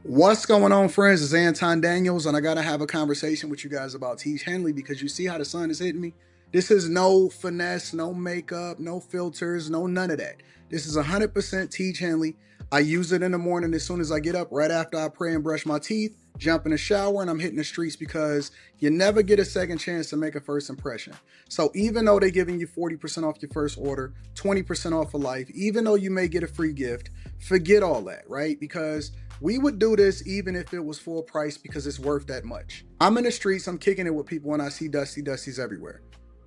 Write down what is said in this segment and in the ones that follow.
What's going on, friends? It's Anton Daniels, and I got to have a conversation with you guys about Teach Henley because you see how the sun is hitting me? This is no finesse, no makeup, no filters, no none of that. This is 100% Teach Henley. I use it in the morning as soon as I get up, right after I pray and brush my teeth, jump in the shower, and I'm hitting the streets because you never get a second chance to make a first impression. So even though they're giving you 40% off your first order, 20% off for life, even though you may get a free gift, forget all that, right? Because we would do this even if it was full price because it's worth that much. I'm in the streets, I'm kicking it with people, and I see Dusties everywhere.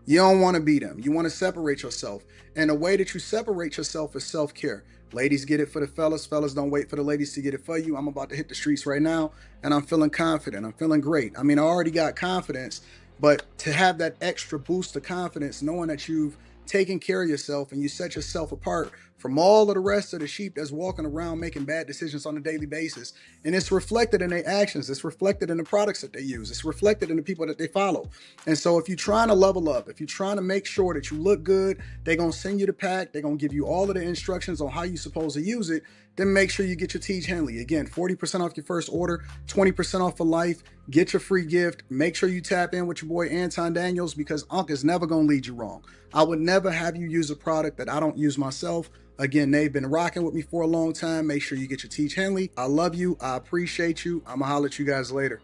You don't want to be them. You want to separate yourself. And the way that you separate yourself is self-care. Ladies get it for the fellas. Fellas don't wait for the ladies to get it for you. I'm about to hit the streets right now, and I'm feeling confident. I'm feeling great. I mean, I already got confidence, but to have that extra boost of confidence, knowing that you've taken care of yourself and you set yourself apart from all of the rest of the sheep that's walking around making bad decisions on a daily basis. And it's reflected in their actions. It's reflected in the products that they use. It's reflected in the people that they follow. And so if you're trying to level up, if you're trying to make sure that you look good, they're going to send you the pack. They're going to give you all of the instructions on how you're supposed to use it. Then make sure you get your Teach Henley. Again, 40% off your first order, 20% off for life. Get your free gift. Make sure you tap in with your boy Anton Daniels because Unc is never going to lead you wrong. I would never have you use a product that I don't use myself. Again, they've been rocking with me for a long time. Make sure you get your Teach Henley. I love you. I appreciate you. I'm going to holler at you guys later.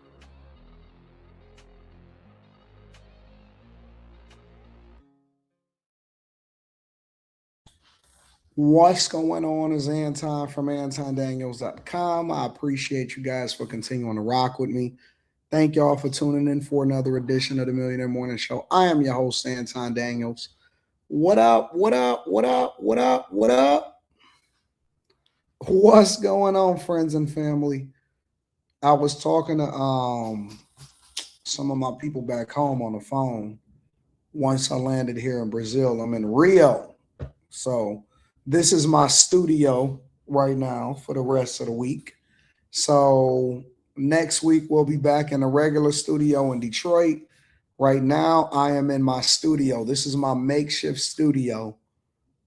What's going on is Anton from AntonDaniels.com. I appreciate you guys for continuing to rock with me. Thank y'all for tuning in for another edition of the Millionaire Morning Show. I am your host, Anton Daniels. What up? What up? What up? What up? What up? What's going on, friends and family? I was talking to some of my people back home on the phone once I landed here in Brazil. I'm in Rio. So this is my studio right now for the rest of the week. So next week we'll be back in a regular studio in Detroit. Right now I am in my studio. This is my makeshift studio,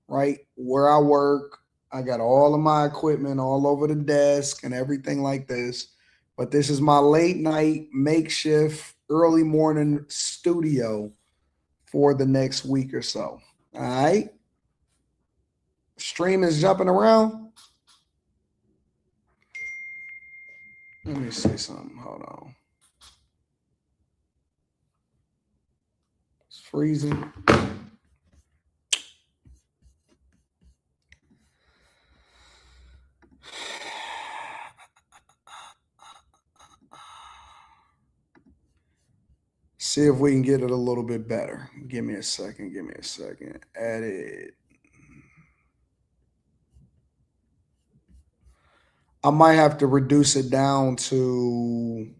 right where I work. I got all of my equipment all over the desk and everything like this. But this is my late night makeshift early morning studio for the next week or so. All right. Stream is jumping around. Let me see something. Hold on. It's freezing. See if we can get it a little bit better. Give me a second. Give me a second. Edit. I might have to reduce it down to.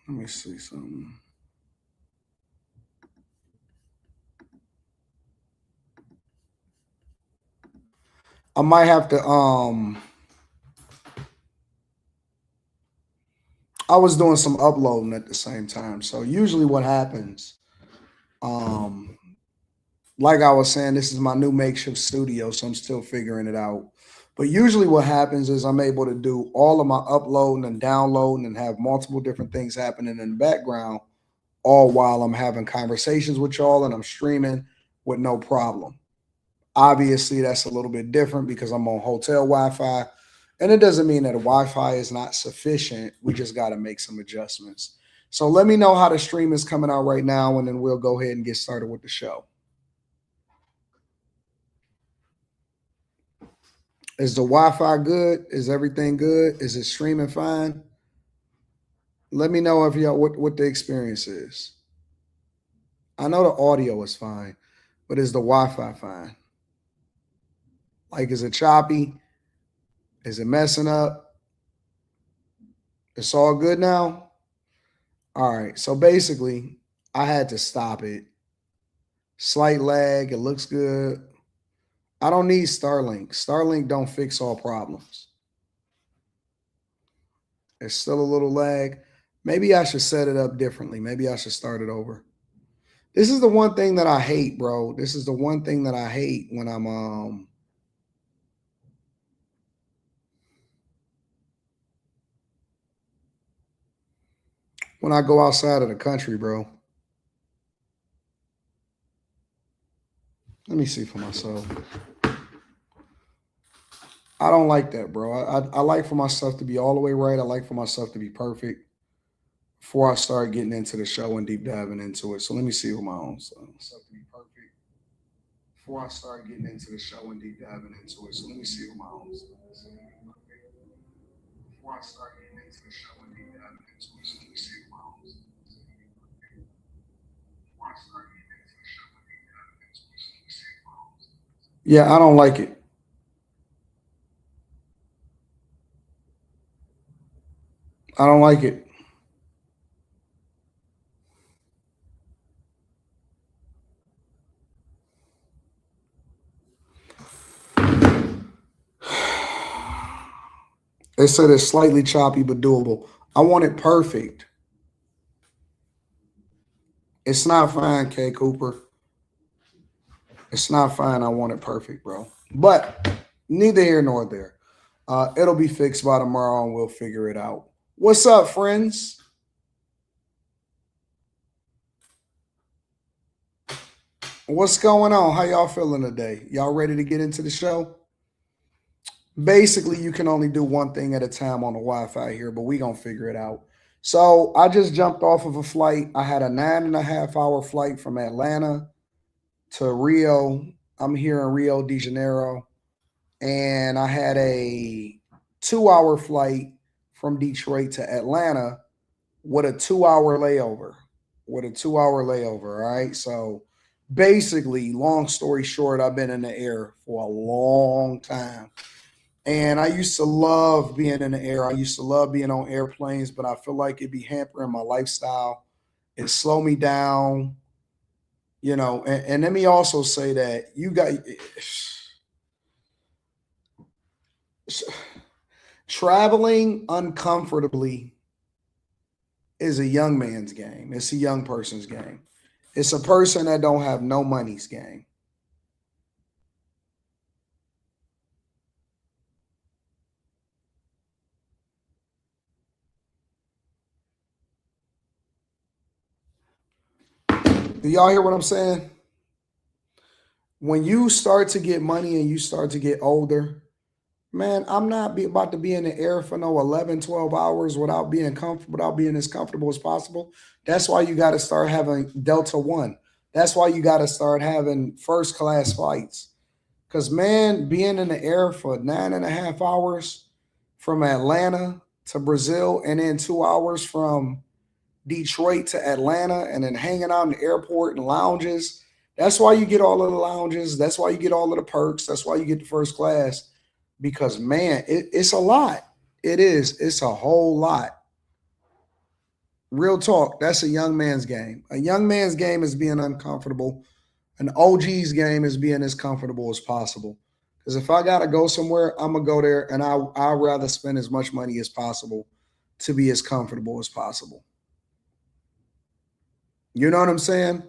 Let me see something. I might have to I was doing some uploading at the same time. So usually what happens, like I was saying, this is my new makeshift studio, so I'm still figuring it out. But usually what happens is I'm able to do all of my uploading and downloading and have multiple different things happening in the background, all while I'm having conversations with y'all and I'm streaming with no problem. Obviously, that's a little bit different because I'm on hotel Wi-Fi. And it doesn't mean that the Wi-Fi is not sufficient. We just got to make some adjustments. So let me know how the stream is coming out right now, and then we'll go ahead and get started with the show. Is the Wi-Fi good? Is everything good? Is it streaming fine? Let me know if y'all what the experience is. I know the audio is fine, but is the Wi-Fi fine? Like, is it choppy? Is it messing up? It's all good now? All right. So basically, I had to stop it. Slight lag. It looks good. I don't need Starlink. Starlink don't fix all problems. There's still a little lag. Maybe I should set it up differently. Maybe I should start it over. This is the one thing that I hate, bro. This is the one thing that I hate when I'm when I go outside of the country, bro. Let me see for myself. I don't like that, bro. I like for my stuff to be all the way right. I like for my stuff to be perfect before I start getting into the show and deep diving into it. So let me see with my own stuff to be perfect before I start getting into the show and deep diving into it. So let me see with my own stuff. Before I start getting into the show and deep diving into it. So let me see with my own stuff. Before I start getting into the show and deep diving into it. So let me see with my own stuff. Yeah, I don't like it. I don't like it. They said it's slightly choppy but doable. I want it perfect. It's not fine, K Cooper. It's not fine. I want it perfect, bro. But neither here nor there. It'll be fixed by tomorrow and we'll figure it out. What's up, friends? What's going on? How y'all feeling today? Y'all ready to get into the show? Basically, you can only do one thing at a time on the Wi-Fi here, but we gonna figure it out. So I just jumped off of a flight. I had a 9.5 hour flight from Atlanta to Rio. I'm here in Rio de Janeiro. And I had a 2 hour flight from Detroit to Atlanta with a 2 hour layover. All right. So basically, long story short, I've been in the air for a long time. And I used to love being in the air. I used to love being on airplanes, but I feel like it'd be hampering my lifestyle. It slow me down, and let me also say that you got traveling uncomfortably is a young man's game. It's a young person's game. It's a person that don't have no money's game. Do y'all hear what I'm saying? When you start to get money and you start to get older, man, I'm not about to be in the air for no 11, 12 hours without being comfortable, without being as comfortable as possible. That's why you got to start having Delta One. That's why you got to start having first class flights. Because, man, being in the air for 9.5 hours from Atlanta to Brazil and then 2 hours from Detroit to Atlanta and then hanging out in the airport and lounges. That's why you get all of the lounges. That's why you get all of the perks. That's why you get the first class. Because, man, it's a lot. It is. It's a whole lot. Real talk. That's a young man's game. A young man's game is being uncomfortable. An OG's game is being as comfortable as possible. Because if I gotta go somewhere, I'm gonna go there, and I'd rather spend as much money as possible to be as comfortable as possible. You know what I'm saying?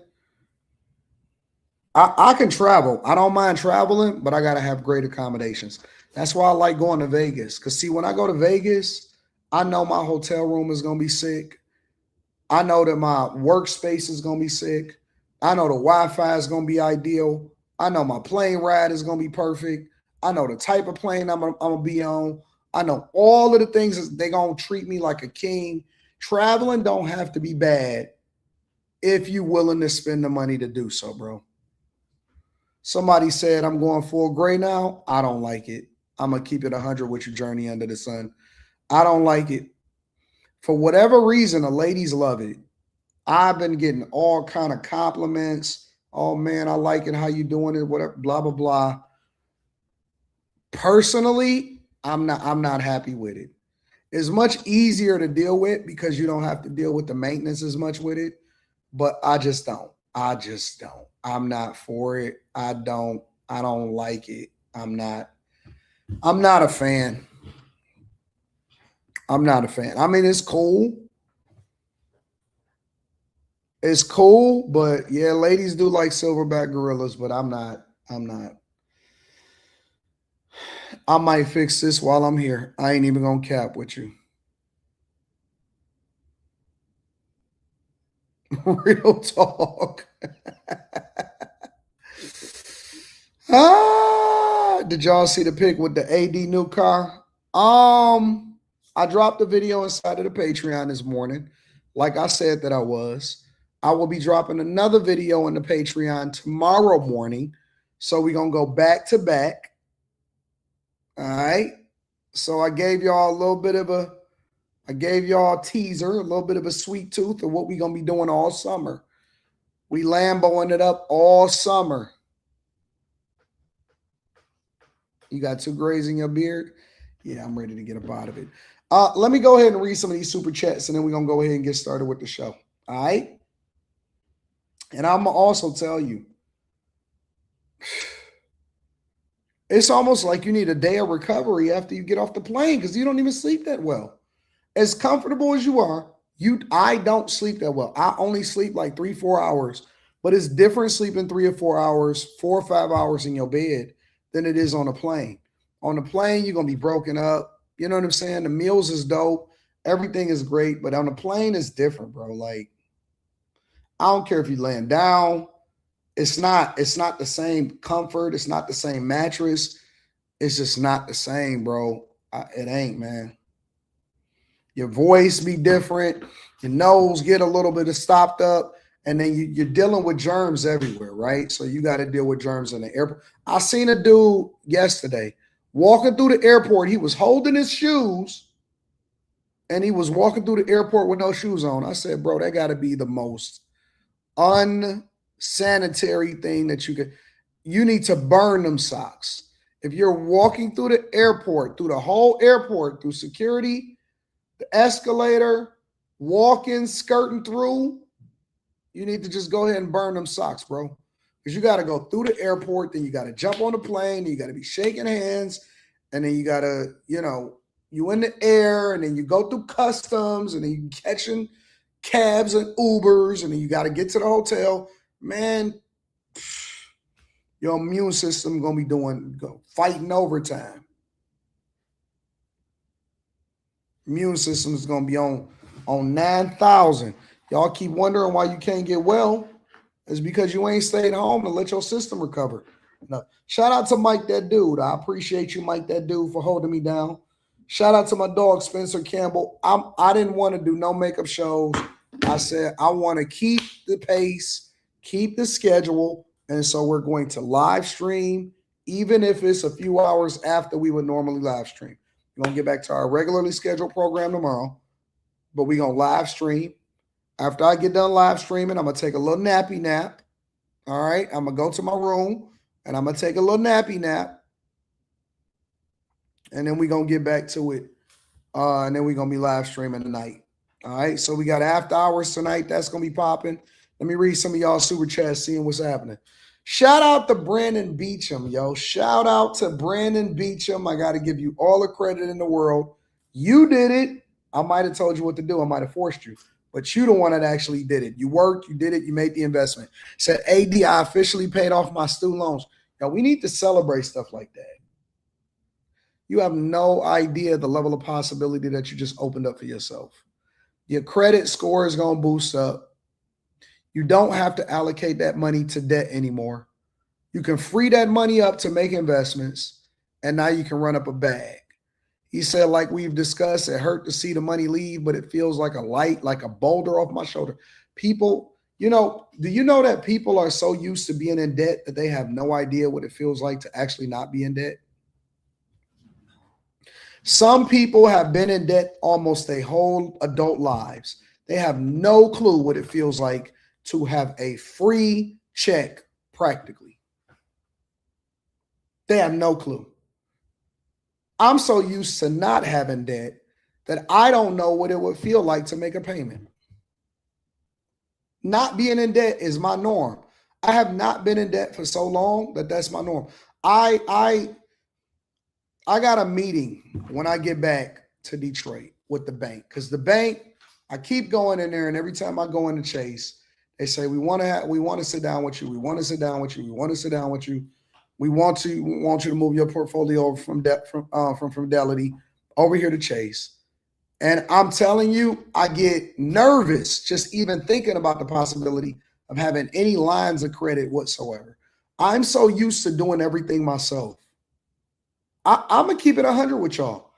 I can travel. I don't mind traveling, but I gotta have great accommodations. That's why I like going to Vegas. Cause see, when I go to Vegas, I know my hotel room is gonna be sick. I know that my workspace is gonna be sick. I know the Wi-Fi is gonna be ideal. I know my plane ride is gonna be perfect. I know the type of plane I'm gonna be on. I know all of the things that they're gonna treat me like a king. Traveling don't have to be bad if you're willing to spend the money to do so, bro. Somebody said I'm going full gray now. I don't like it. I'm gonna keep it 100 with your journey under the sun. I don't like it. For whatever reason, the ladies love it. I've been getting all kind of compliments. Oh man, I like it. How you doing it? Whatever, blah blah blah. Personally, I'm not happy with it. It's much easier to deal with because you don't have to deal with the maintenance as much with it. But I just don't. I just don't. I'm not for it. I don't like it. I'm not a fan. I'm not a fan. I mean, it's cool. It's cool, but yeah, ladies do like silverback gorillas, but I'm not. I'm not. I might fix this while I'm here. I ain't even gonna cap with you. Real talk. Did y'all see the pic with the AD new car? I dropped a video inside of the Patreon this morning. Like I said that I was. I will be dropping another video on the Patreon tomorrow morning. So we're going to go back to back. All right. So I gave y'all a little bit of a teaser, a little bit of a sweet tooth of what we're going to be doing all summer. We Lamboing it up all summer. You got 2 grays in your beard? Yeah, I'm ready to get up out of it. Let me go ahead and read some of these super chats, and then we're going to go ahead and get started with the show. All right? And I'm going to also tell you, it's almost like you need a day of recovery after you get off the plane because you don't even sleep that well. As comfortable as you are, I don't sleep that well. I only sleep like 3-4 hours, but it's different sleeping 3 or 4 hours, 4 or 5 hours in your bed than it is on a plane. On the plane, you're going to be broken up. You know what I'm saying? The meals is dope. Everything is great, but on the plane, it's different, bro. Like, I don't care if you're laying down. It's not the same comfort. It's not the same mattress. It's just not the same, bro. It ain't, man. Your voice be different. Your nose get a little bit of stopped up. And then you're dealing with germs everywhere, right? So you got to deal with germs in the airport. I seen a dude yesterday walking through the airport. He was holding his shoes, and he was walking through the airport with no shoes on. I said, bro, that got to be the most unsanitary thing that you could. You need to burn them socks. If you're walking through the airport, through the whole airport, through security, the escalator, walking, skirting through, you need to just go ahead and burn them socks, bro. Because you got to go through the airport, then you got to jump on the plane, then you got to be shaking hands, and then you got to, you in the air, and then you go through customs, and then you catching cabs and Ubers, and then you got to get to the hotel. Man, your immune system going to be fighting overtime. Immune system is going to be on 9,000. Y'all keep wondering why you can't get well. It's because you ain't stayed home and let your system recover. No. Shout out to Mike that dude. I appreciate you, Mike that dude, for holding me down. Shout out to my dog, Spencer Campbell. I didn't want to do no makeup shows. I said I want to keep the pace, keep the schedule, and so we're going to live stream, even if it's a few hours after we would normally live stream. We're going to get back to our regularly scheduled program tomorrow, but we're going to live stream. After I get done live streaming, I'm going to take a little nappy nap. All right. I'm going to go to my room and I'm going to take a little nappy nap. And then we're going to get back to it. And then we're going to be live streaming tonight. All right. So we got after hours tonight. That's going to be popping. Let me read some of y'all super chats, seeing what's happening. Shout out to Brandon Beecham, yo. Shout out to Brandon Beecham. I got to give you all the credit in the world. You did it. I might have told you what to do. I might have forced you. But you the one that actually did it. You worked, you did it, you made the investment. Said, AD, I officially paid off my student loans. Now, we need to celebrate stuff like that. You have no idea the level of possibility that you just opened up for yourself. Your credit score is going to boost up. You don't have to allocate that money to debt anymore. You can free that money up to make investments, and now you can run up a bag. He said, like we've discussed, it hurt to see the money leave, but it feels like a light, like a boulder off my shoulder. People, do you know that people are so used to being in debt that they have no idea what it feels like to actually not be in debt? Some people have been in debt almost their whole adult lives. They have no clue what it feels like to have a free check practically. They have no clue. I'm so used to not having debt that I don't know what it would feel like to make a payment. Not being in debt is my norm. I have not been in debt for so long that that's my norm. I got a meeting when I get back to Detroit with the bank, because the bank, I keep going in there, and every time I go into Chase, they say, we want to sit down with you. We want to sit down with you. We want to sit down with you. We want you to move your portfolio over from Fidelity over here to Chase. And I'm telling you, I get nervous just even thinking about the possibility of having any lines of credit whatsoever. I'm so used to doing everything myself. I'm going to keep it 100 with y'all.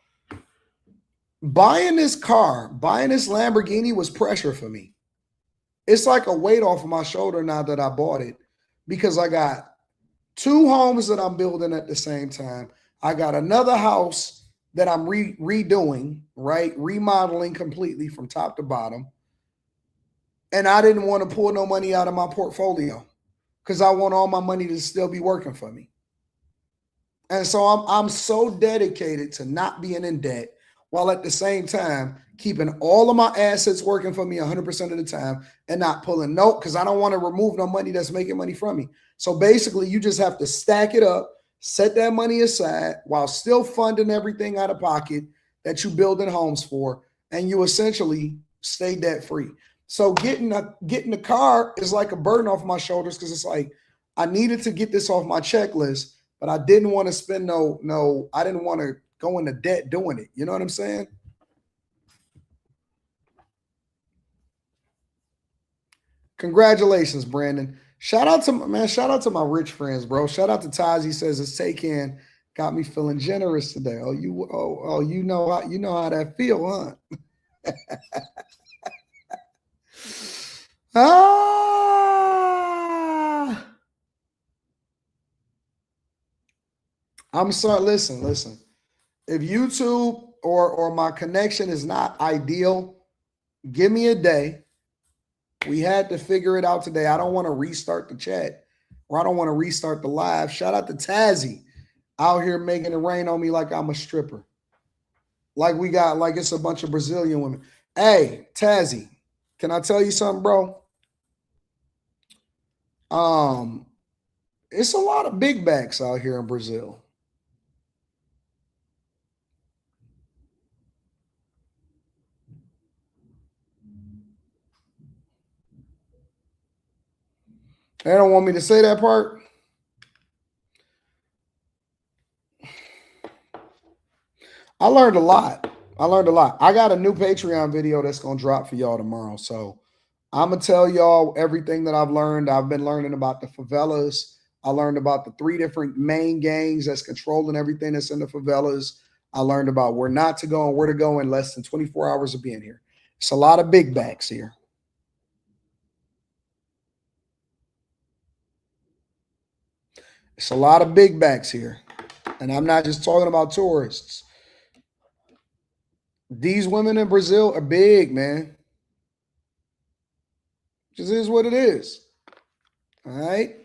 Buying this car, buying this Lamborghini was pressure for me. It's like a weight off of my shoulder now that I bought it, because I got 2 homes that I'm building at the same time. I got another house that I'm redoing, right? Remodeling completely from top to bottom. And I didn't want to pull no money out of my portfolio because I want all my money to still be working for me. And so I'm so dedicated to not being in debt, while at the same time keeping all of my assets working for me 100% of the time and not pulling note, because I don't want to remove no money that's making money from me. So basically, you just have to stack it up, set that money aside while still funding everything out of pocket that you building homes for, and you essentially stay debt free. So getting the car is like a burden off my shoulders, because it's like I needed to get this off my checklist, but I didn't want to spend I didn't want to go into debt doing it. You know what I'm saying? Congratulations, Brandon. Shout out to my rich friends, bro. Shout out to Taz. He says it's taken, got me feeling generous today. You know how that feel, huh? Ah, I'm sorry. Listen. If YouTube or my connection is not ideal, give me a day. We had to figure it out today. I don't want to restart the chat, or I don't want to restart the live. Shout out to Tazzy out here making it rain on me like I'm a stripper. Like it's a bunch of Brazilian women. Hey, Tazzy, can I tell you something, bro? It's a lot of big backs out here in Brazil. They don't want me to say that part. I learned a lot. I got a new Patreon video that's going to drop for y'all tomorrow. So I'm going to tell y'all everything that I've learned. I've been learning about the favelas. I learned about the 3 different main gangs that's controlling everything that's in the favelas. I learned about where not to go and where to go in less than 24 hours of being here. It's a lot of big backs here. It's a lot of big backs here. And I'm not just talking about tourists. These women in Brazil are big, man. This is what it is. All right.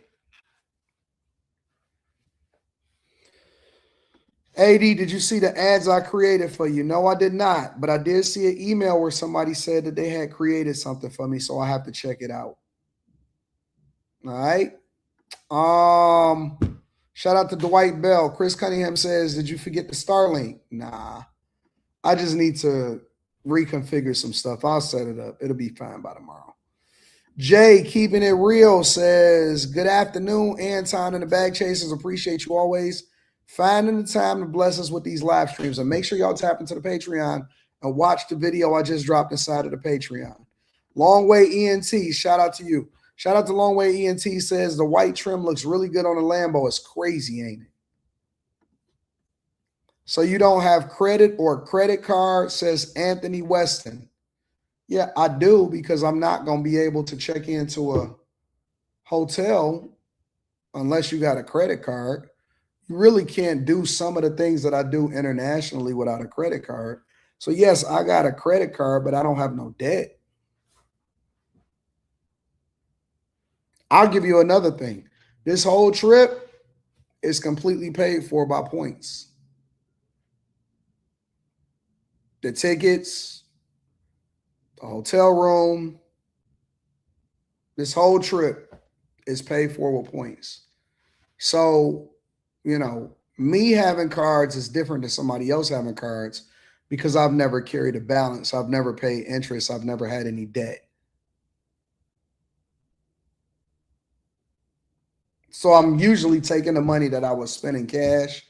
AD, did you see the ads I created for you? No, I did not. But I did see an email where somebody said that they had created something for me, so I have to check it out. All right. Shout out to Dwight Bell. Chris Cunningham says, did you forget the Starlink? Nah. I just need to reconfigure some stuff. I'll set it up. It'll be fine by tomorrow. Jay, keeping it real, says, good afternoon, Anton and the Bag Chasers. Appreciate you always finding the time to bless us with these live streams. And make sure y'all tap into the Patreon and watch the video I just dropped inside of the Patreon. Long Way ENT, shout out to you. Shout out to Long Way ENT, says the white trim looks really good on the Lambo. It's crazy, ain't it? So you don't have credit or credit card, says Anthony Weston. Yeah, I do, because I'm not going to be able to check into a hotel unless you got a credit card. You really can't do some of the things that I do internationally without a credit card. So yes, I got a credit card, but I don't have no debt. I'll give you another thing. This whole trip is completely paid for by points. The tickets, the hotel room, this whole trip is paid for with points. So, me having cards is different than somebody else having cards, because I've never carried a balance. I've never paid interest. I've never had any debt. So I'm usually taking the money that I was spending cash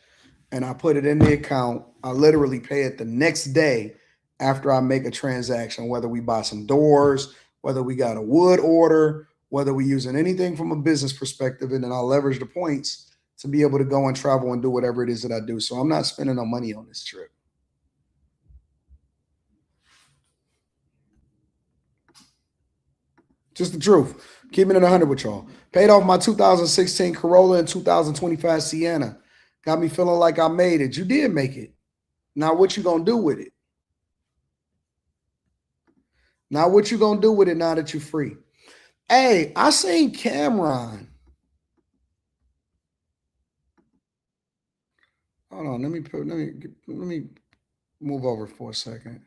and I put it in the account. I literally pay it the next day after I make a transaction, whether we buy some doors, whether we got a wood order, whether we're using anything from a business perspective, and then I'll leverage the points to be able to go and travel and do whatever it is that I do. So I'm not spending no money on this trip. Just the truth. Keeping it 100 with y'all. Paid off my 2016 Corolla and 2025 Sienna. Got me feeling like I made it. You did make it. Now what you gonna do with it? Now what you gonna do with it now that you're free? Hey, I seen Cameron. Hold on, let me move over for a second.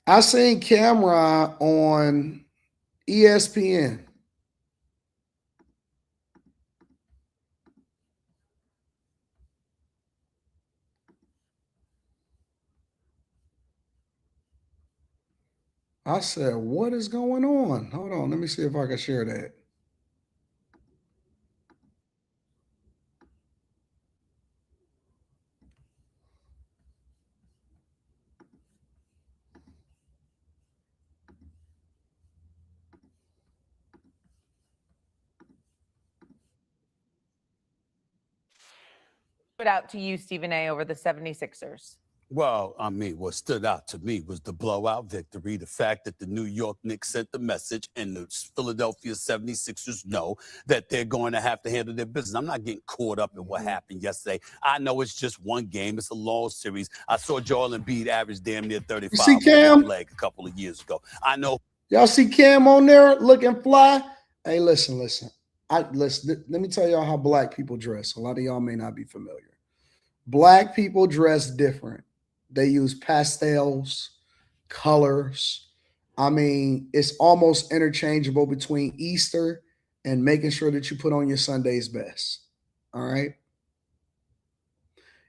I seen Cameron on ESPN. I said, what is going on? Hold on, let me see if I can share that. Stood out to you, Stephen A., over the 76ers? Well, I mean, what stood out to me was the blowout victory, the fact that the New York Knicks sent the message and the Philadelphia 76ers know that they're going to have to handle their business. I'm not getting caught up in what happened yesterday. I know it's just one game. It's a long series. I saw Joel Embiid average damn near 35 see Cam? on one leg a couple of years ago. I know. Y'all see Cam on there looking fly? Hey, listen. Let me tell y'all how black people dress. A lot of y'all may not be familiar. Black people dress different. They use pastels, colors. I mean, it's almost interchangeable between Easter and making sure that you put on your Sunday's best. All right.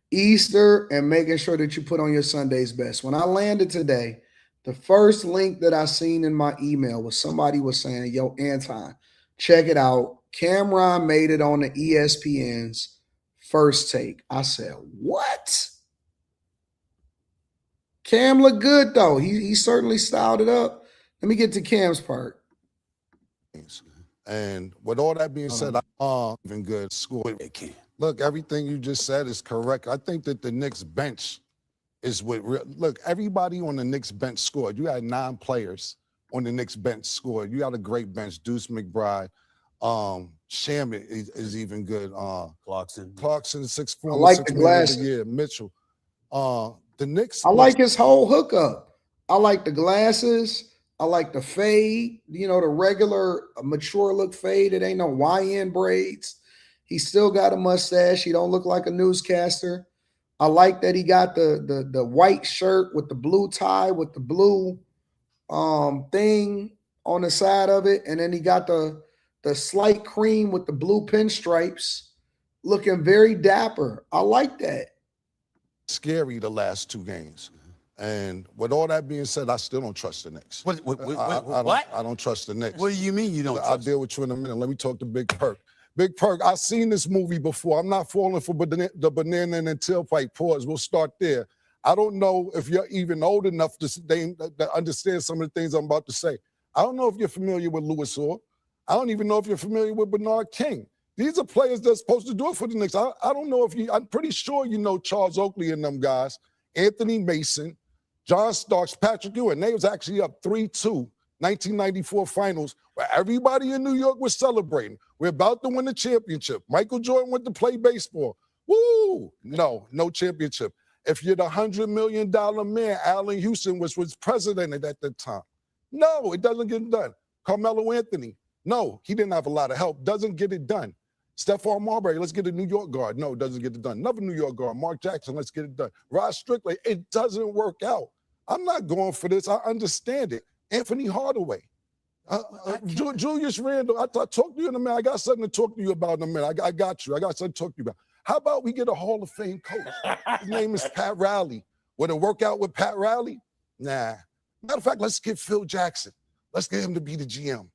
Easter and making sure that you put on your Sunday's best. When I landed today, the first link that I seen in my email was somebody was saying, yo, Anton, check it out. Cameron made it on the ESPN's First Take. I said, what? Cam looked good though. He certainly styled it up. Let me get to Cam's part. And with all that being said, I'm even good score. Look, everything you just said is correct. I think that the Knicks bench is what look, everybody on the Knicks bench scored. You had 9 players on the Knicks bench scored. You got a great bench. Deuce McBride, Shamit is even good. Clarkson 6'4", I like the glasses. glasses. Yeah, Mitchell. The Knicks. I like his whole hookup. I like the glasses. I like the fade. You know, the regular mature look fade. It ain't no YN braids. He still got a mustache. He don't look like a newscaster. I like that he got the white shirt with the blue tie with the blue thing on the side of it, and then he got the slight cream with the blue pinstripes, looking very dapper. I like that. Scary the last 2 games. And with all that being said, I still don't trust the Knicks. What? I don't trust the Knicks. What do you mean you don't I'll trust? deal with you in a minute. Let me talk to Big Perk. Big Perk, I've seen this movie before. I'm not falling for the banana and tailpipe. Pause. We'll start there. I don't know if you're even old enough to understand some of the things I'm about to say. I don't know if you're familiar with Louis Orr. I don't even know if you're familiar with Bernard King. These are players that's supposed to do it for the Knicks. I don't know if I'm pretty sure you know Charles Oakley and them guys, Anthony Mason, John Starks, Patrick Ewing. They was actually up 3-2, 1994 finals, where everybody in New York was celebrating. We're about to win the championship. Michael Jordan went to play baseball. Woo! No championship. If you're the $100 million man, Allen Houston was president at that time. No, it doesn't get done. Carmelo Anthony. No, he didn't have a lot of help. Doesn't get it done. Stephon Marbury, let's get a New York guard. No, it doesn't get it done. Another New York guard, Mark Jackson, let's get it done. Rod Strickland, it doesn't work out. I'm not going for this. I understand it. Anthony Hardaway. Julius Randle, I talked to you in a minute. I got something to talk to you about in a minute. I got you. I got something to talk to you about. How about we get a Hall of Fame coach? His name is Pat Riley. Would it work out with Pat Riley? Nah. Matter of fact, let's get Phil Jackson. Let's get him to be the GM.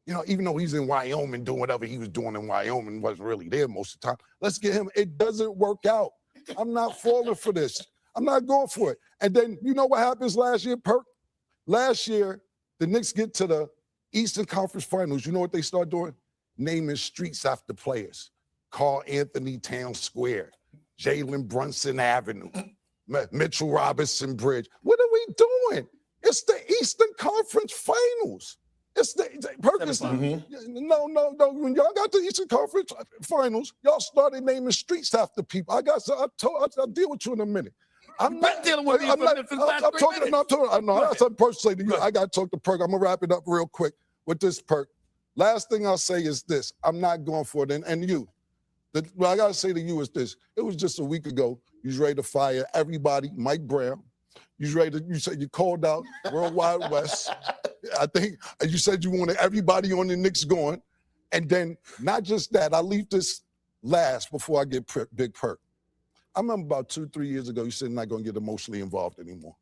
You know, even though he's in Wyoming doing whatever he was doing in Wyoming, wasn't really there most of the time. Let's get him. It doesn't work out. I'm not falling for this. I'm not going for it. And then you know what happens last year, Perk? Last year, the Knicks get to the Eastern Conference Finals. You know what they start doing? Naming streets after players. Carl Anthony Town Square, Jalen Brunson Avenue, Mitchell Robinson Bridge. What are we doing? It's the Eastern Conference Finals. It's the Perkins. No. When y'all got the Eastern Conference Finals, y'all started naming streets after people. I'll deal with you in a minute. I'm not dealing with you. I'm talking. No, that's something Perk say to you. I got to talk to Perk. I'm gonna wrap it up real quick with this, Perk. Last thing I'll say is this: I'm not going for it. And you, what I gotta say to you is this: it was just a week ago. You was ready to fire everybody. Mike Brown. You said you called out Worldwide West. I think you said you wanted everybody on the Knicks going. And then not just that, I'll leave this last before I get Big Perk. I remember about 2-3 years ago, you said you're not going to get emotionally involved anymore.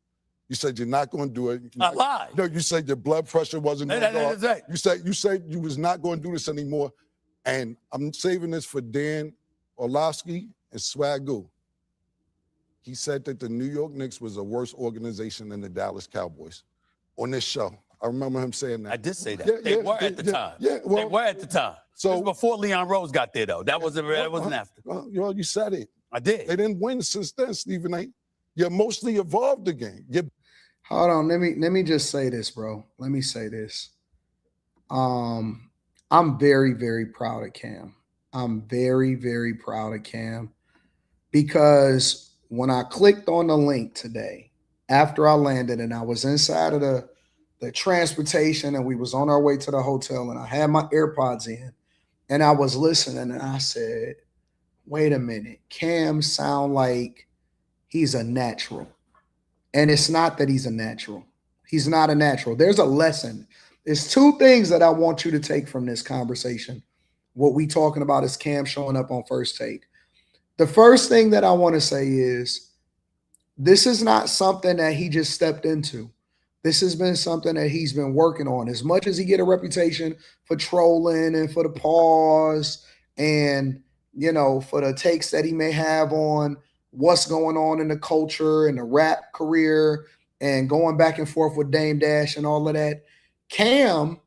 You said you're not going to do it. I lied. No, you said your blood pressure wasn't going to go up. You said you was not going to do this anymore. And I'm saving this for Dan Orlovsky and Swagoo. He said that the New York Knicks was a worse organization than the Dallas Cowboys on this show. I remember him saying that. I did say that. They were at the time. Yeah, well, they were at the time. So it was before Leon Rose got there, though. That wasn't after. Well, you said it. I did. They didn't win since then, Stephen A. You mostly evolved the game. Hold on. Let me just say this, bro. Let me say this. I'm very, very proud of Cam. I'm very, very proud of Cam because when I clicked on the link today, after I landed and I was inside of the transportation and we was on our way to the hotel and I had my AirPods in and I was listening and I said, wait a minute, Cam sound like he's a natural. And it's not that he's a natural. He's not a natural. There's a lesson. There's two things that I want you to take from this conversation. What we talking about is Cam showing up on First Take. The first thing that I want to say is this is not something that he just stepped into. This has been something that he's been working on. As much as he get a reputation for trolling and for the pause and, you know, for the takes that he may have on what's going on in the culture and the rap career and going back and forth with Dame Dash and all of that, Cam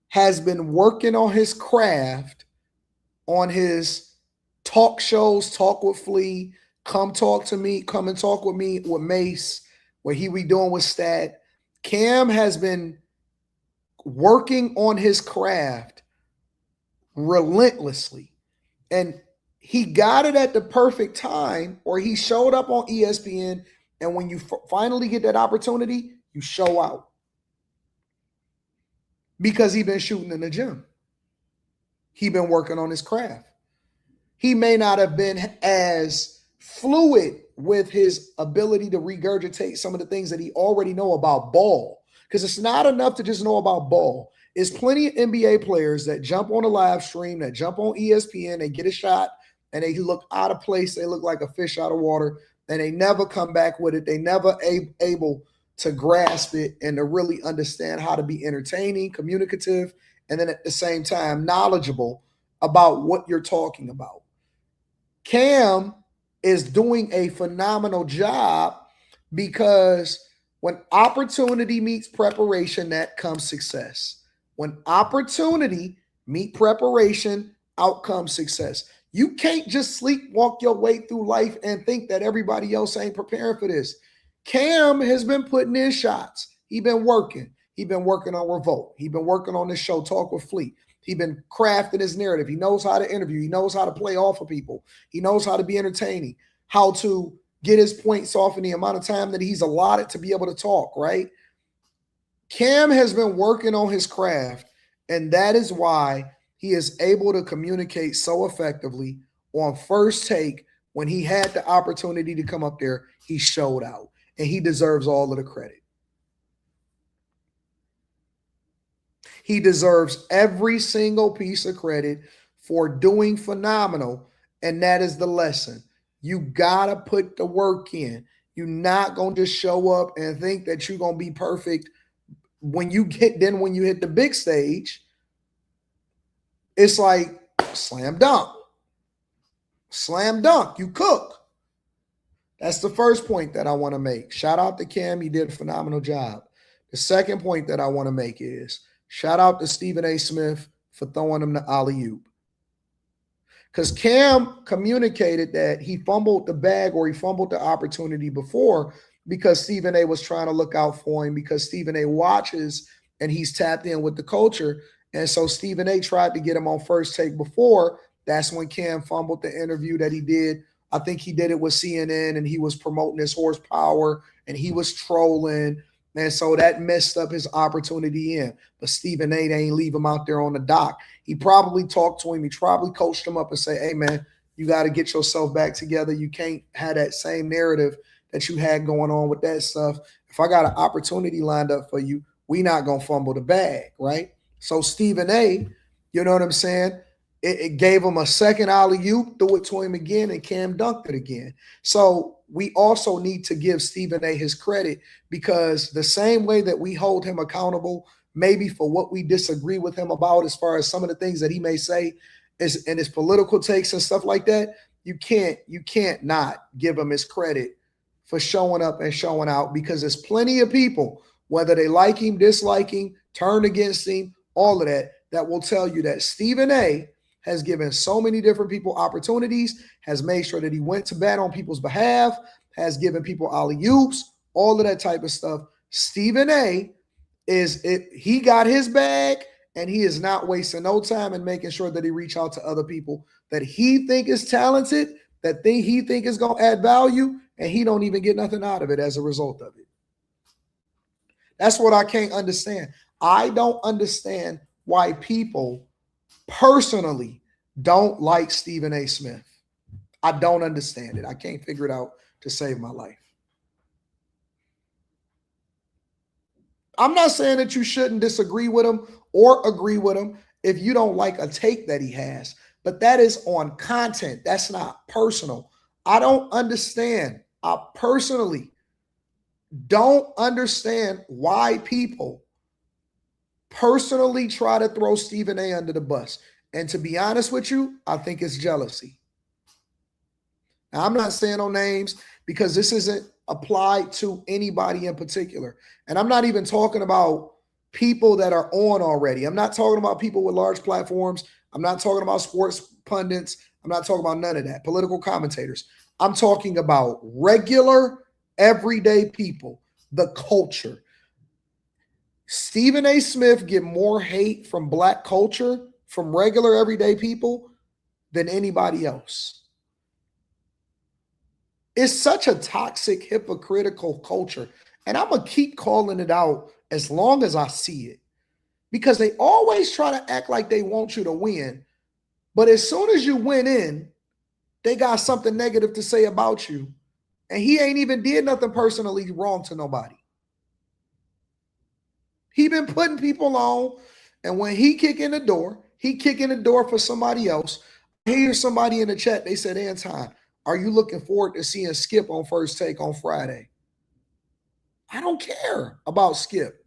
has been working on his craft on his talk shows, Talk with Flea, Come Talk to Me, Come and Talk with Me with Mace, what he be doing with Stat. Cam has been working on his craft relentlessly. And he got it at the perfect time, or he showed up on ESPN. And when you finally get that opportunity, you show out. Because he's been shooting in the gym. He's been working on his craft. He may not have been as fluid with his ability to regurgitate some of the things that he already know about ball. Because it's not enough to just know about ball. There's plenty of NBA players that jump on a live stream, that jump on ESPN, they get a shot, and they look out of place. They look like a fish out of water, and they never come back with it. They never able to grasp it and to really understand how to be entertaining, communicative, and then at the same time knowledgeable about what you're talking about. Cam is doing a phenomenal job because when opportunity meets preparation, that comes success. When opportunity meets preparation, out comes success. You can't just sleepwalk your way through life and think that everybody else ain't preparing for this. Cam has been putting in shots. He's been working. He's been working on Revolt. He's been working on this show, Talk with Fleet. He's been crafting his narrative. He knows how to interview. He knows how to play off of people. He knows how to be entertaining, how to get his points off in the amount of time that he's allotted to be able to talk, right? Cam has been working on his craft, and that is why he is able to communicate so effectively on First Take. When he had the opportunity to come up there, he showed out, and he deserves all of the credit. He deserves every single piece of credit for doing phenomenal, and that is the lesson. You got to put the work in. You're not going to just show up and think that you're going to be perfect when you hit the big stage, it's like slam dunk. Slam dunk. You cook. That's the first point that I want to make. Shout out to Cam. He did a phenomenal job. The second point that I want to make is shout out to Stephen A. Smith for throwing him the alley-oop. Because Cam communicated that he fumbled the bag or he fumbled the opportunity before because Stephen A. was trying to look out for him because Stephen A. watches and he's tapped in with the culture. And so Stephen A. tried to get him on First Take before. That's when Cam fumbled the interview that he did. I think he did it with CNN and he was promoting his horsepower and he was trolling. And so that messed up his opportunity in. But Stephen A. ain't leave him out there on the dock. He probably talked to him. He probably coached him up and say, hey, man, you got to get yourself back together. You can't have that same narrative that you had going on with that stuff. If I got an opportunity lined up for you, we not going to fumble the bag, right? So Stephen A., you know what I'm saying? It gave him a second alley-oop, threw it to him again, and Cam dunked it again. So we also need to give Stephen A. his credit because the same way that we hold him accountable, maybe for what we disagree with him about as far as some of the things that he may say in his political takes and stuff like that, you can't not give him his credit for showing up and showing out because there's plenty of people, whether they like him, dislike him, turn against him, all of that will tell you that Stephen A. has given so many different people opportunities, has made sure that he went to bat on people's behalf, has given people alley-oops, all of that type of stuff. Stephen A. he got his bag, and he is not wasting no time in making sure that he reach out to other people that he think is talented, that he think is going to add value, and he don't even get nothing out of it as a result of it. That's what I can't understand. I don't understand why people personally don't like Stephen A. Smith. I don't understand it. I can't figure it out to save my life. I'm not saying that you shouldn't disagree with him or agree with him if you don't like a take that he has, but that is on content. That's not personal. I don't understand. I personally don't understand why people personally try to throw Stephen A. under the bus. And to be honest with you, I think it's jealousy. Now, I'm not saying no names because this isn't applied to anybody in particular. And I'm not even talking about people that are on already. I'm not talking about people with large platforms. I'm not talking about sports pundits. I'm not talking about none of that. Political commentators. I'm talking about regular, everyday people, the culture. Stephen A. Smith get more hate from black culture, from regular everyday people, than anybody else. It's such a toxic, hypocritical culture. And I'm going to keep calling it out as long as I see it. Because they always try to act like they want you to win. But as soon as you win in, they got something negative to say about you. And he ain't even did nothing personally wrong to nobody. He been putting people on, and when he kick in the door for somebody else. I hear somebody in the chat, they said, Anton, are you looking forward to seeing Skip on First Take on Friday? I don't care about Skip.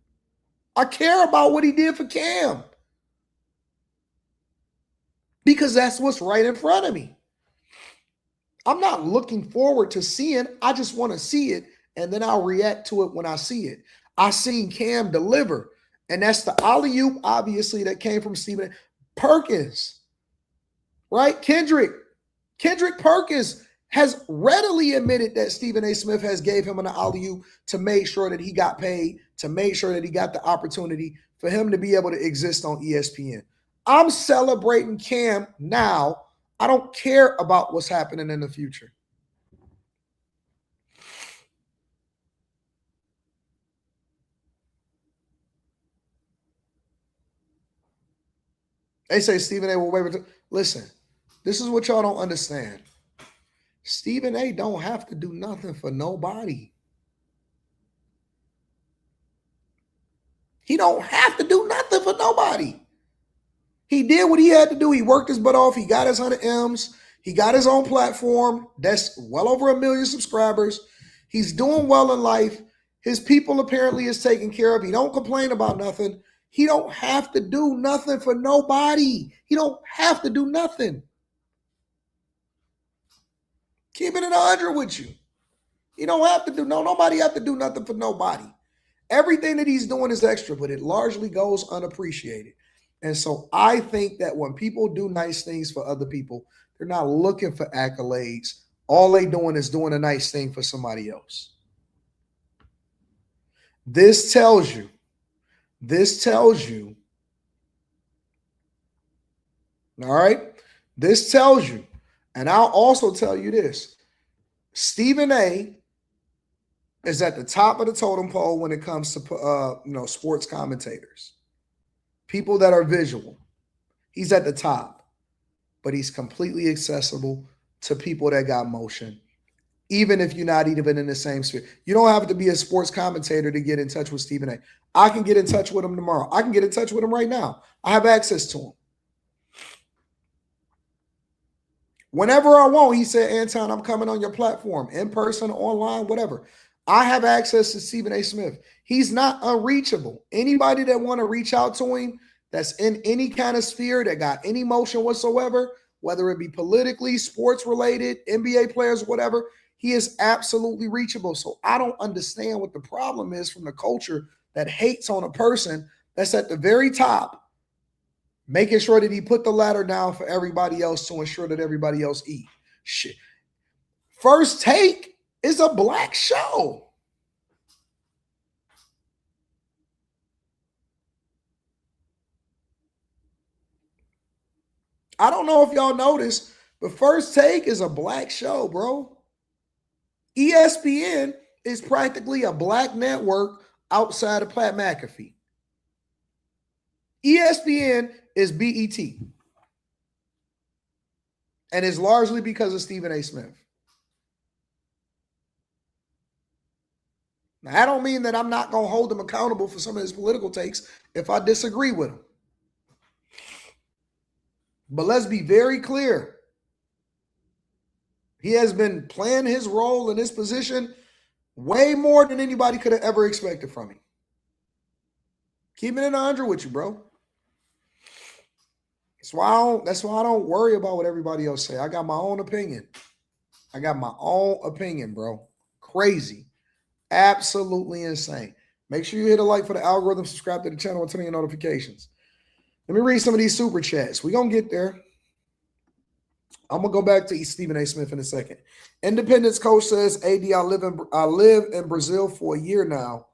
I care about what he did for Cam. Because that's what's right in front of me. I'm not looking forward to seeing, I just want to see it, and then I'll react to it when I see it. I seen Cam deliver, and that's the alley-oop, obviously, that came from Stephen Perkins, right? Kendrick Perkins has readily admitted that Stephen A. Smith has gave him an alley-oop to make sure that he got paid, to make sure that he got the opportunity for him to be able to exist on ESPN. I'm celebrating Cam now. I don't care about what's happening in the future. They say Stephen A. will wait. Listen, this is what y'all don't understand. Stephen A. don't have to do nothing for nobody. He don't have to do nothing for nobody. He did what he had to do. He worked his butt off. He got his 100 M's. He got his own platform. That's well over 1 million subscribers. He's doing well in life. His people apparently is taken care of. He don't complain about nothing. He don't have to do nothing for nobody. He don't have to do nothing. Keeping it 100 with you. He don't have to do, nobody have to do nothing for nobody. Everything that he's doing is extra, but it largely goes unappreciated. And so I think that when people do nice things for other people, they're not looking for accolades. All they doing is doing a nice thing for somebody else. This tells you, all right? This tells you, and I'll also tell you this. Stephen A is at the top of the totem pole when it comes to sports commentators. People that are visual. He's at the top, but he's completely accessible to people that got motion, even if you're not even in the same sphere. You don't have to be a sports commentator to get in touch with Stephen A. I can get in touch with him tomorrow. I can get in touch with him right now. I have access to him. Whenever I want, he said, Anton, I'm coming on your platform, in person, online, whatever. I have access to Stephen A. Smith. He's not unreachable. Anybody that want to reach out to him that's in any kind of sphere that got any motion whatsoever, whether it be politically, sports related, NBA players, whatever, he is absolutely reachable. So I don't understand what the problem is from the culture that hates on a person that's at the very top, making sure that he put the ladder down for everybody else to ensure that everybody else eat. Shit. First Take is a black show. I don't know if y'all noticed, but First Take is a black show, bro. ESPN is practically a black network outside of Pat McAfee. ESPN is BET. And it's largely because of Stephen A. Smith. Now, I don't mean that I'm not going to hold him accountable for some of his political takes if I disagree with him. But let's be very clear. He has been playing his role in this position way more than anybody could have ever expected from him. Keeping it 100 with you, bro. That's why I don't worry about what everybody else say. I got my own opinion. Bro. Crazy. Absolutely insane. Make sure you hit a like for the algorithm, subscribe to the channel, and turn on your notifications. Let me read some of these super chats. We're going to get there. I'm going to go back to Stephen A. Smith in a second. Independence Coach says, AD, I live in Brazil for a year now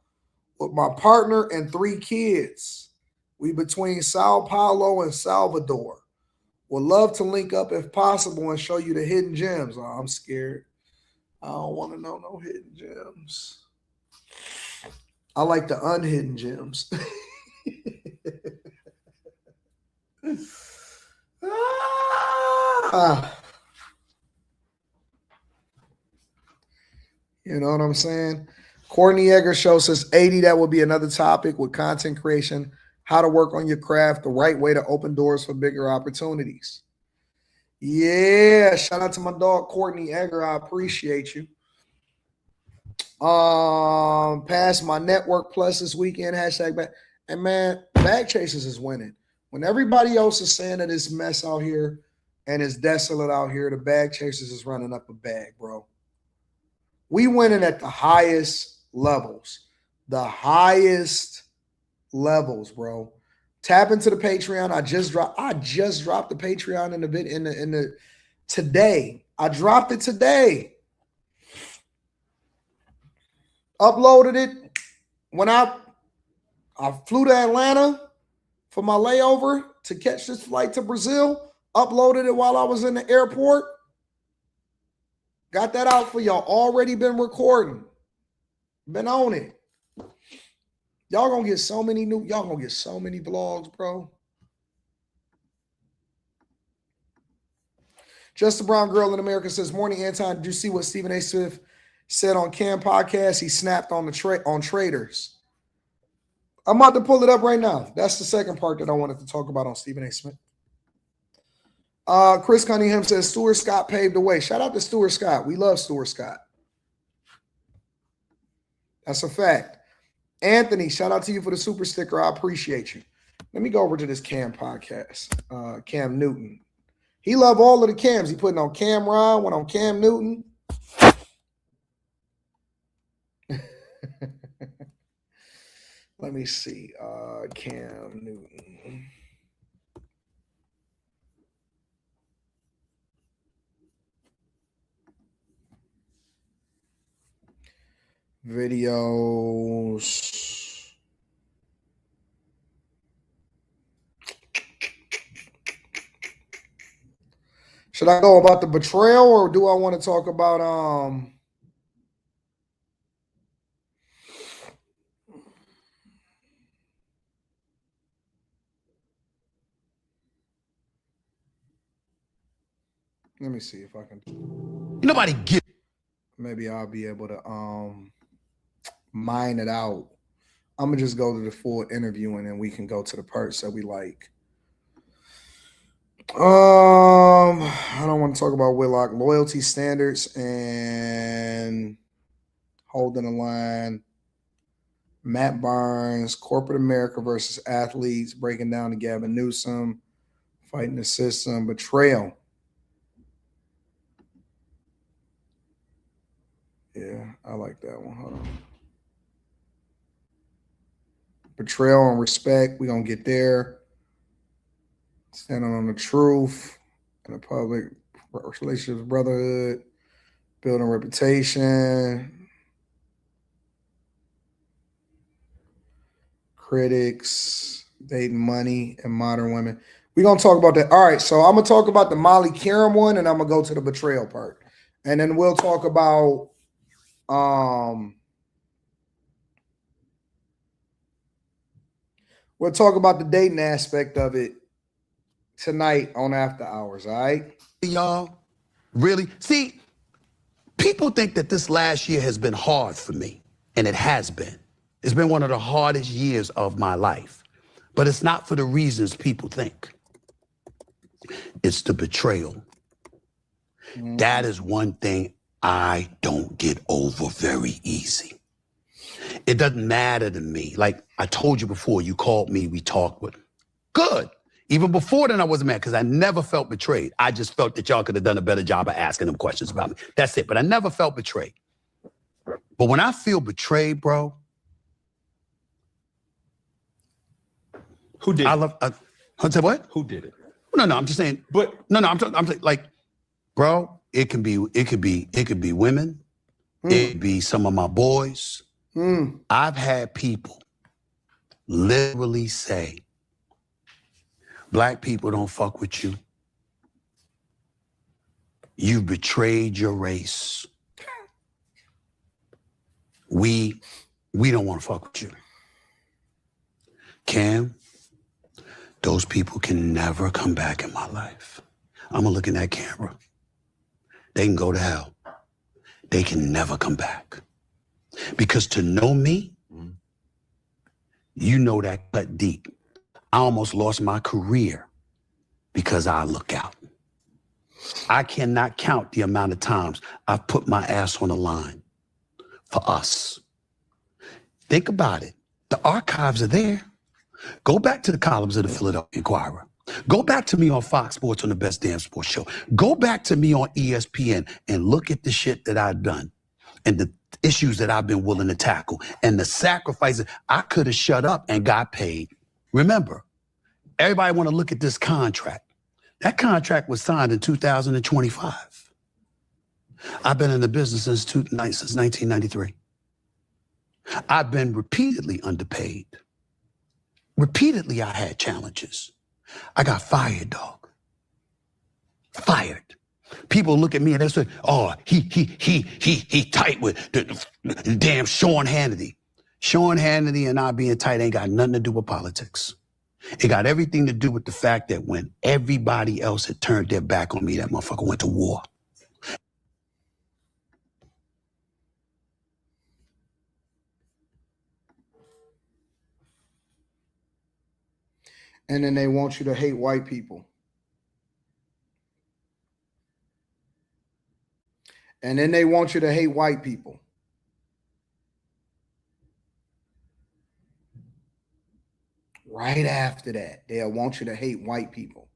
with my partner and 3 kids. We between Sao Paulo and Salvador. Would love to link up if possible and show you the hidden gems. Oh, I'm scared. I don't want to know no hidden gems. I like the unhidden gems. You know what I'm saying? Courtney Egger Show says, 80, that would be another topic with content creation, how to work on your craft, the right way to open doors for bigger opportunities. Yeah, shout out to my dog, Courtney Egger. I appreciate you. Passed my Network Plus this weekend, #back. And man, Bag Chasers is winning. When everybody else is saying that it's mess out here and it's desolate out here, the Bag Chasers is running up a bag, bro. We winning at the highest levels. The highest levels, bro. Tap into the Patreon. I just dropped the Patreon in the today. I dropped it today. Uploaded it when I flew to Atlanta for my layover to catch this flight to Brazil. Uploaded it while I was in the airport. Got that out for y'all. Already been recording. Been on it. Y'all gonna get so many vlogs, bro. Just a Brown Girl in America says, morning, Anton. Did you see what Stephen A. Smith said on Cam Podcast? He snapped on on traders. I'm about to pull it up right now. That's the second part that I wanted to talk about on Stephen A. Smith. Chris Cunningham says, Stuart Scott paved the way. Shout out to Stuart Scott. We love Stuart Scott. That's a fact. Anthony, shout out to you for the super sticker. I appreciate you. Let me go over to this Cam podcast. Cam Newton. He loved all of the Cams. He putting on Cameron, went on Cam Newton. Let me see. Cam Newton. Videos. Should I go about the betrayal or do I want to talk about let me see if I can. Nobody get. Maybe I'll be able to mine it out. I'm gonna just go to the full interview and then we can go to the parts that we like. I don't want to talk about Whitlock loyalty standards and holding the line. Matt Barnes, corporate America versus athletes, breaking down to Gavin Newsom, fighting the system, betrayal. Yeah, I like that one. Hold on. Betrayal and respect. We're going to get there. Standing on the truth in the public relationships, brotherhood, building reputation, critics, dating money, and modern women. We're going to talk about that. All right, so I'm going to talk about the Molly Karam one, and I'm going to go to the betrayal part. And then we'll talk about the dating aspect of it tonight on After Hours, all right? Y'all, really? See, people think that this last year has been hard for me, and it has been. It's been one of the hardest years of my life, but it's not for the reasons people think. It's the betrayal. Mm-hmm. That is one thing I don't get over very easy. It doesn't matter to me. Like I told you before, you called me, we talked with. Good. Even before then, I wasn't mad because I never felt betrayed. I just felt that y'all could have done a better job of asking them questions about me. That's it. But I never felt betrayed. But when I feel betrayed, bro. Who did it? I said what? Who did it? No, I'm just saying. But I'm saying, like, bro, it could be women. It could be some of my boys. I've had people literally say, black people don't fuck with you. You betrayed your race. We don't want to fuck with you. Cam, those people can never come back in my life. I'm gonna look in that camera. They can go to hell. They can never come back. Because to know me, you know that cut deep. I almost lost my career because I look out. I cannot count the amount of times I've put my ass on the line for us. Think about it. The archives are there. Go back to the columns of the Philadelphia Inquirer. Go back to me on Fox Sports on the Best Damn Sports Show. Go back to me on ESPN and look at the shit that I've done and the issues that I've been willing to tackle and the sacrifices. I could have shut up and got paid. Remember, everybody want to look at this contract. That contract was signed in 2025. I've been in the business since 1993. I've been repeatedly underpaid. Repeatedly, I had challenges. I got fired, dog. Fired. People look at me and they say, "Oh, he tight with the damn Sean Hannity." Sean Hannity and I being tight ain't got nothing to do with politics. It got everything to do with the fact that when everybody else had turned their back on me, that motherfucker went to war. And then they want you to hate white people. And then they want you to hate white people. Right after that, they'll want you to hate white people.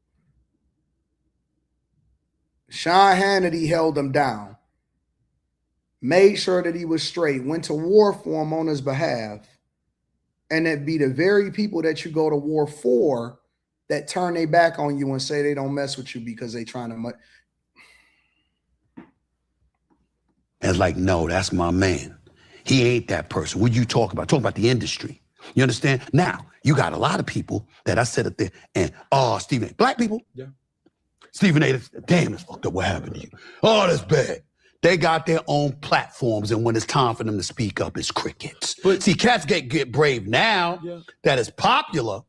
Sean Hannity held him down, made sure that he was straight, went to war for him on his behalf, and it be the very people that you go to war for that turn their back on you and say they don't mess with you because they trying to. And like, no, that's my man. He ain't that person. What you talk about? Talk about the industry. You understand? Now, you got a lot of people that I said up there, and Stephen A. Black people. Yeah. Stephen A. Damn, that's fucked up. What happened to you? Oh, that's bad. They got their own platforms, and when it's time for them to speak up, it's crickets. But see, cats get brave now that it's popular,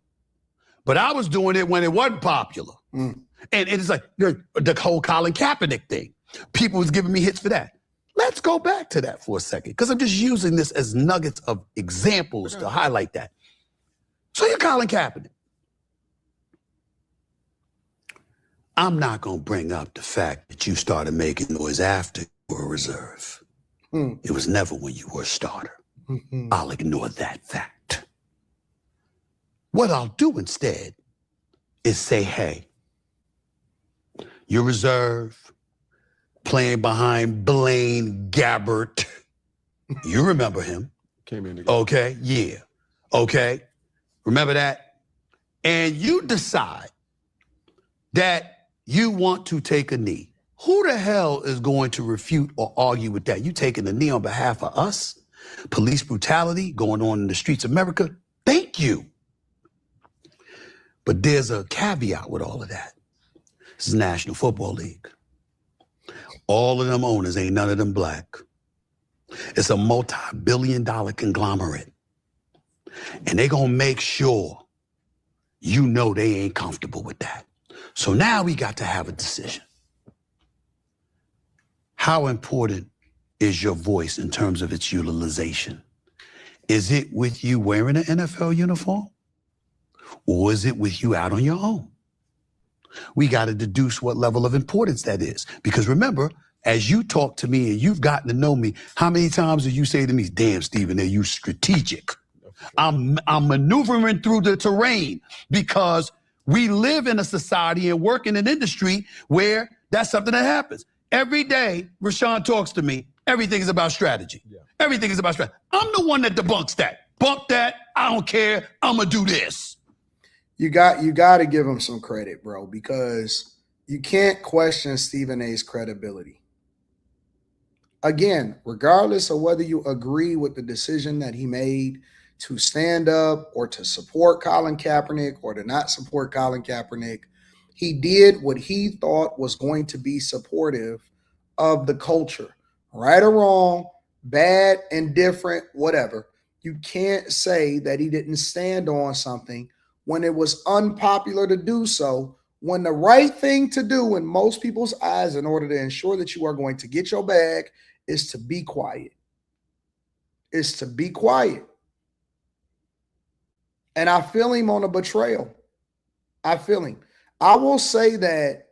but I was doing it when it wasn't popular. And it's like the whole Colin Kaepernick thing. People was giving me hits for that. Let's go back to that for a second, because I'm just using this as nuggets of examples to highlight that. So you're Colin Kaepernick. I'm not going to bring up the fact that you started making noise after you were a reserve. It was never when you were a starter. I'll ignore that fact. What I'll do instead is say, hey, you're reserve, playing behind Blaine Gabbert. You remember him. Came in together. Okay, yeah. Okay, remember that? And you decide that you want to take a knee. Who the hell is going to refute or argue with that? You taking a knee on behalf of us? Police brutality going on in the streets of America? Thank you. But there's a caveat with all of that. This is National Football League. All of them owners ain't none of them black. It's a multi-billion-dollar conglomerate. And they gonna make sure you know they ain't comfortable with that. So now we got to have a decision. How important is your voice in terms of its utilization? Is it with you wearing an NFL uniform? Or is it with you out on your own? We got to deduce what level of importance that is. Because remember, as you talk to me and you've gotten to know me, how many times do you say to me, damn, Stephen, are you strategic? I'm maneuvering through the terrain because we live in a society and work in an industry where that's something that happens. Every day, Rashawn talks to me, everything is about strategy. Yeah. Everything is about strategy. I'm the one that debunks that. Bump that, I don't care, I'm gonna do this. You got to give him some credit, bro, because you can't question Stephen A's credibility. Again, regardless of whether you agree with the decision that he made to stand up or to support Colin Kaepernick or to not support Colin Kaepernick, he did what he thought was going to be supportive of the culture. Right or wrong, bad, indifferent, whatever. You can't say that he didn't stand on something when it was unpopular to do so, when the right thing to do in most people's eyes in order to ensure that you are going to get your bag is to be quiet. Is to be quiet. And I feel him on a betrayal. I feel him. I will say that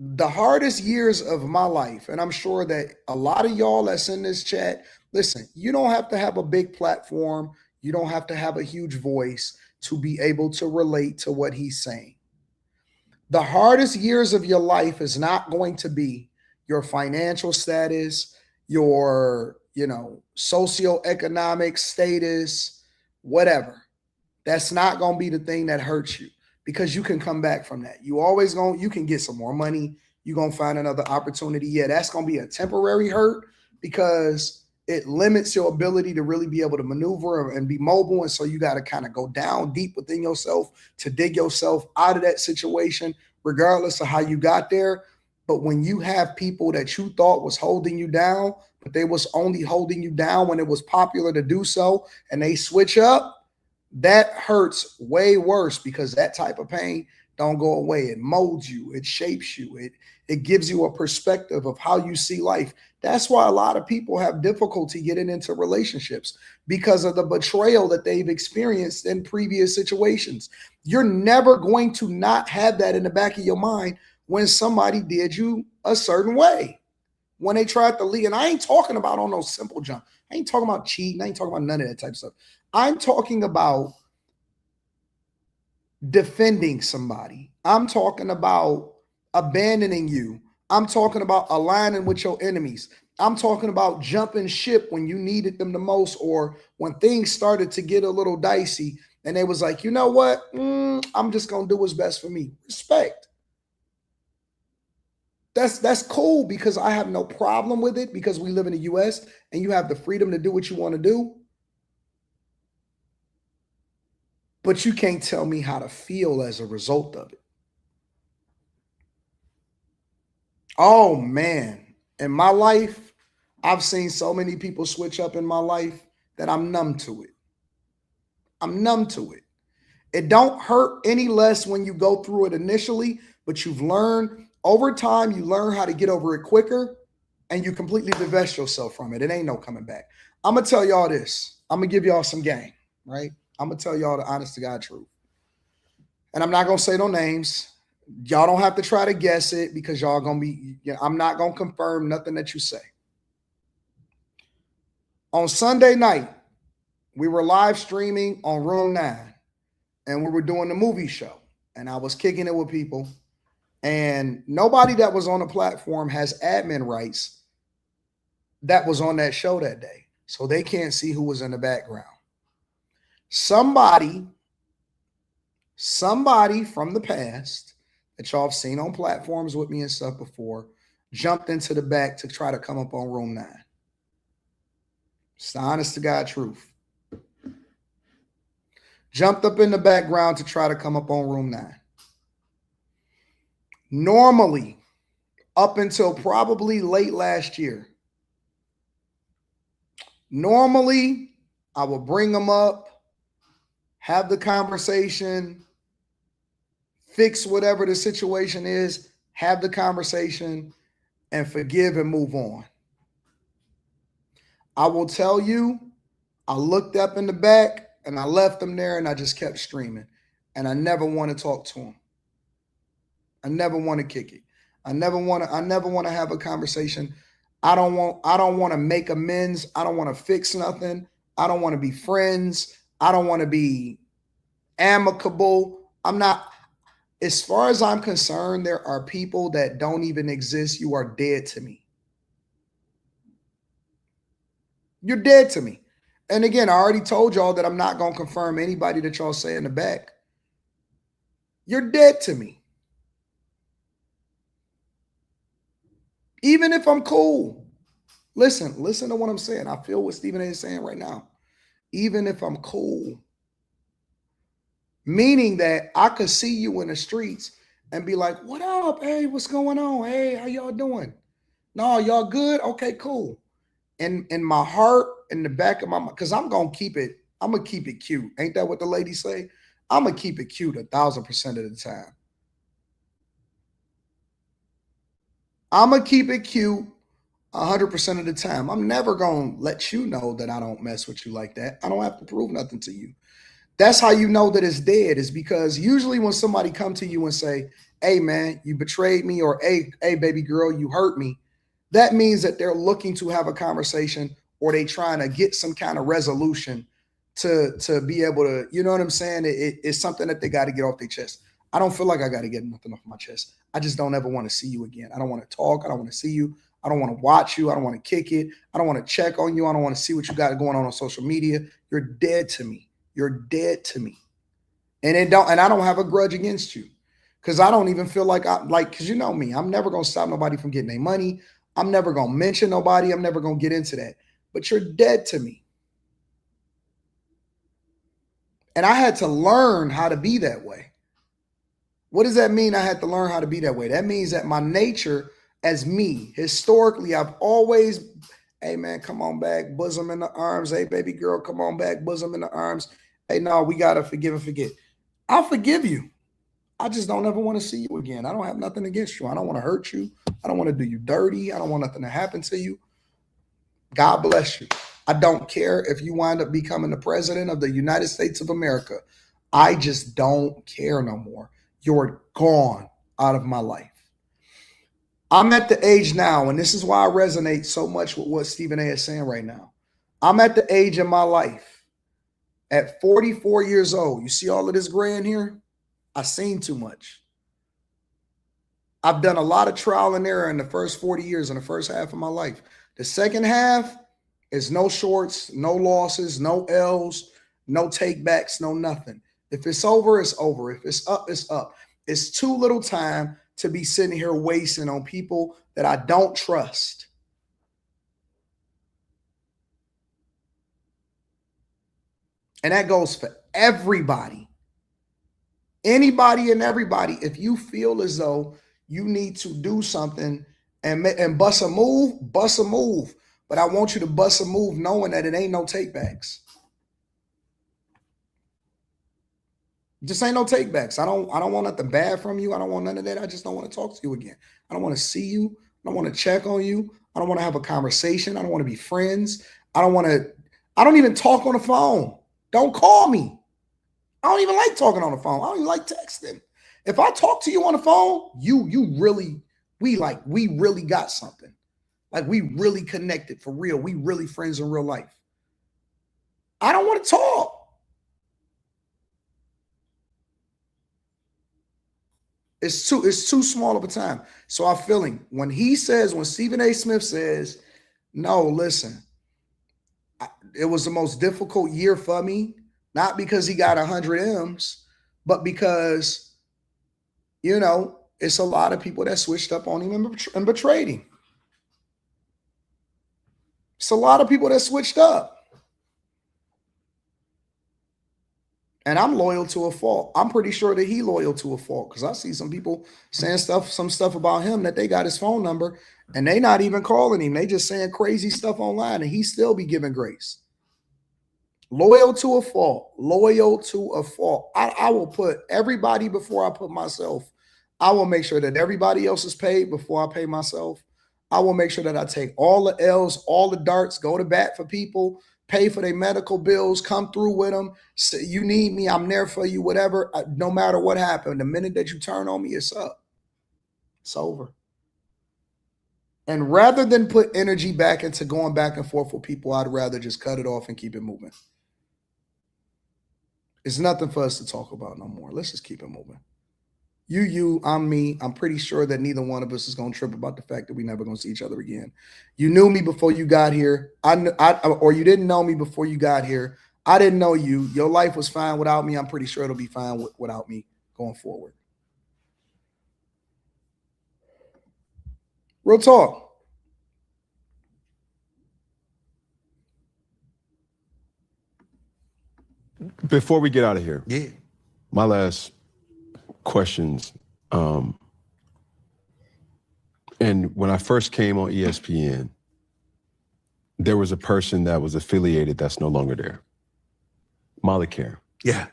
the hardest years of my life, and I'm sure that a lot of y'all that's in this chat, listen, you don't have to have a big platform. You don't have to have a huge voice to be able to relate to what he's saying. The hardest years of your life is not going to be your financial status, your, socioeconomic status, whatever. That's not going to be the thing that hurts you, because you can come back from that. You can get some more money. You're going to find another opportunity. Yeah, that's going to be a temporary hurt because it limits your ability to really be able to maneuver and be mobile. And so you got to kind of go down deep within yourself to dig yourself out of that situation, regardless of how you got there. But when you have people that you thought was holding you down, but they was only holding you down when it was popular to do so, and they switch up, that hurts way worse, because that type of pain don't go away. It molds you. It shapes you. It gives you a perspective of how you see life. That's why a lot of people have difficulty getting into relationships, because of the betrayal that they've experienced in previous situations. You're never going to not have that in the back of your mind when somebody did you a certain way, when they tried to leave. And I ain't talking about on those simple jump. I ain't talking about cheating. I ain't talking about none of that type of stuff. I'm talking about defending somebody. I'm talking about abandoning you. I'm talking about aligning with your enemies. I'm talking about jumping ship when you needed them the most, or when things started to get a little dicey and they was like, you know what? I'm just going to do what's best for me. Respect. That's cool, because I have no problem with it, because we live in the US and you have the freedom to do what you want to do. But you can't tell me how to feel as a result of it. Oh man, in my life, I've seen so many people switch up in my life that I'm numb to it. I'm numb to it. It don't hurt any less when you go through it initially, but you've learned over time, you learn how to get over it quicker, and you completely divest yourself from it. It ain't no coming back. I'm going to tell y'all this. I'm going to give y'all some game, right? I'm going to tell y'all the honest to God truth. And I'm not going to say no names. Y'all don't have to try to guess it, because y'all going to be, I'm not going to confirm nothing that you say. On Sunday night, we were live streaming on Room 9, and we were doing the movie show, and I was kicking it with people, and nobody that was on the platform has admin rights that was on that show that day, so they can't see who was in the background. Somebody from the past that y'all have seen on platforms with me and stuff before jumped into the back to try to come up on Room 9. It's the honest to God truth. Jumped up in the background to try to come up on Room 9. Normally, up until probably late last year, normally I will bring them up, have the conversation, fix whatever the situation is, have the conversation, and forgive and move on. I will tell you, I looked up in the back and I left them there, and I just kept streaming, and I never want to talk to them. I never want to kick it. I never want to have a conversation. I don't want to make amends. I don't want to fix nothing. I don't want to be friends. I don't want to be amicable. I'm not, as far as I'm concerned, there are people that don't even exist. You are dead to me. You're dead to me. And again, I already told y'all that I'm not going to confirm anybody that y'all say in the back. You're dead to me. Even if I'm cool. Listen to what I'm saying. I feel what Stephen A is saying right now. Even if I'm cool. Meaning that I could see you in the streets and be like, what up? Hey, what's going on? Hey, how y'all doing? No, y'all good? Okay, cool. And in my heart, in the back of my mind, because I'm going to keep it cute. Ain't that what the ladies say? I'm going to keep it cute 1,000% of the time. I'm going to keep it cute 100% of the time. I'm never going to let you know that I don't mess with you like that. I don't have to prove nothing to you. That's how you know that it's dead, is because usually when somebody come to you and say, hey, man, you betrayed me, or hey, baby girl, you hurt me, that means that they're looking to have a conversation, or they trying to get some kind of resolution to be able to, you know what I'm saying? It's something that they got to get off their chest. I don't feel like I got to get nothing off my chest. I just don't ever want to see you again. I don't want to talk. I don't want to see you. I don't want to watch you. I don't want to kick it. I don't want to check on you. I don't want to see what you got going on social media. You're dead to me. You're dead to me. And I don't have a grudge against you, because I don't even feel like because you know me, I'm never going to stop nobody from getting their money. I'm never going to mention nobody. I'm never going to get into that. But you're dead to me. And I had to learn how to be that way. What does that mean? I had to learn how to be that way. That means that my nature as me, historically, I've always, hey man, come on back, bosom in the arms. Hey baby girl, come on back, bosom in the arms. Hey, no, we got to forgive and forget. I'll forgive you. I just don't ever want to see you again. I don't have nothing against you. I don't want to hurt you. I don't want to do you dirty. I don't want nothing to happen to you. God bless you. I don't care if you wind up becoming the president of the United States of America. I just don't care no more. You're gone out of my life. I'm at the age now, and this is why I resonate so much with what Stephen A is saying right now. I'm at the age in my life at 44 years old. You see all of this gray in here? I've seen too much. I've done a lot of trial and error in the first 40 years, in the first half of my life. The second half is no shorts, no losses, no L's, no takebacks, no nothing. If it's over, it's over. If it's up, it's up. It's too little time to be sitting here wasting on people that I don't trust. And that goes for everybody. Anybody and everybody. If you feel as though you need to do something and bust a move, bust a move. But I want you to bust a move knowing that it ain't no takebacks. Just ain't no takebacks. I don't want nothing bad from you. I don't want none of that. I just don't want to talk to you again. I don't want to see you. I don't want to check on you. I don't want to have a conversation. I don't want to be friends. I don't even talk on the phone. Don't call me. I don't even like talking on the phone. I don't even like texting. If I talk to you on the phone, we really got something. Like we really connected for real. We really friends in real life. I don't want to talk. It's too small of a time. So I'm feeling when Stephen A. Smith says, no, listen, it was the most difficult year for me, not because he got 100 M's, but because, it's a lot of people that switched up on him and betrayed him. It's a lot of people that switched up. And I'm loyal to a fault. I'm pretty sure that he's loyal to a fault because I see some people saying some stuff about him that they got his phone number and they not even calling him. They just saying crazy stuff online and he still be giving grace. Loyal to a fault. Loyal to a fault. I will put everybody before I put myself. I will make sure that everybody else is paid before I pay myself. I will make sure that I take all the L's, all the darts, go to bat for people, pay for their medical bills, come through with them. Say, you need me, I'm there for you, whatever. No matter what happened, the minute that you turn on me, it's up. It's over. And rather than put energy back into going back and forth with people, I'd rather just cut it off and keep it moving. It's nothing for us to talk about no more. Let's just keep it moving. You, I'm me. I'm pretty sure that neither one of us is going to trip about the fact that we're never going to see each other again. You knew me before you got here. Or you didn't know me before you got here. I didn't know you. Your life was fine without me. I'm pretty sure it'll be fine without me going forward. Real talk. Before we get out of here, Yeah. my last questions. And when I first came on ESPN, there was a person that was affiliated that's no longer there. Molly Care. Yeah.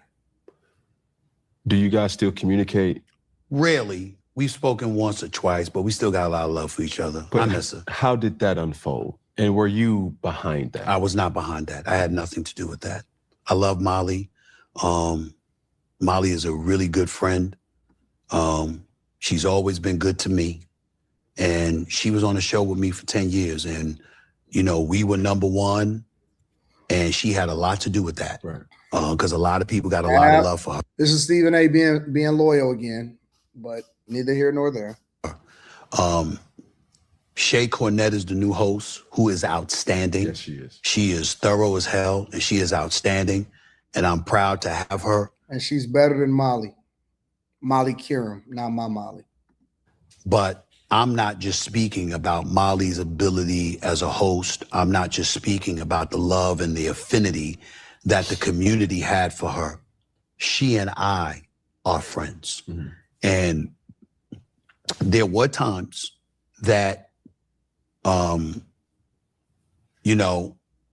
Do you guys still communicate? Rarely. We've spoken once or twice, but we still got a lot of love for each other. But I miss her. How did that unfold? And were you behind that? I was not behind that. I had nothing to do with that. I love Molly. Molly is a really good friend. She's always been good to me. And she was on the show with me for 10 years. And, we were number one. And she had a lot to do with that. Right. Because a lot of people got a lot of love for her. This is Stephen A. being loyal again, but neither here nor there. Shay Cornett is the new host, who is outstanding. Yes, she is. She is thorough as hell, and she is outstanding. And I'm proud to have her. And she's better than Molly. Molly Kiram, not my Molly. But I'm not just speaking about Molly's ability as a host. I'm not just speaking about the love and the affinity that the community had for her. She and I are friends. Mm-hmm. And there were times that,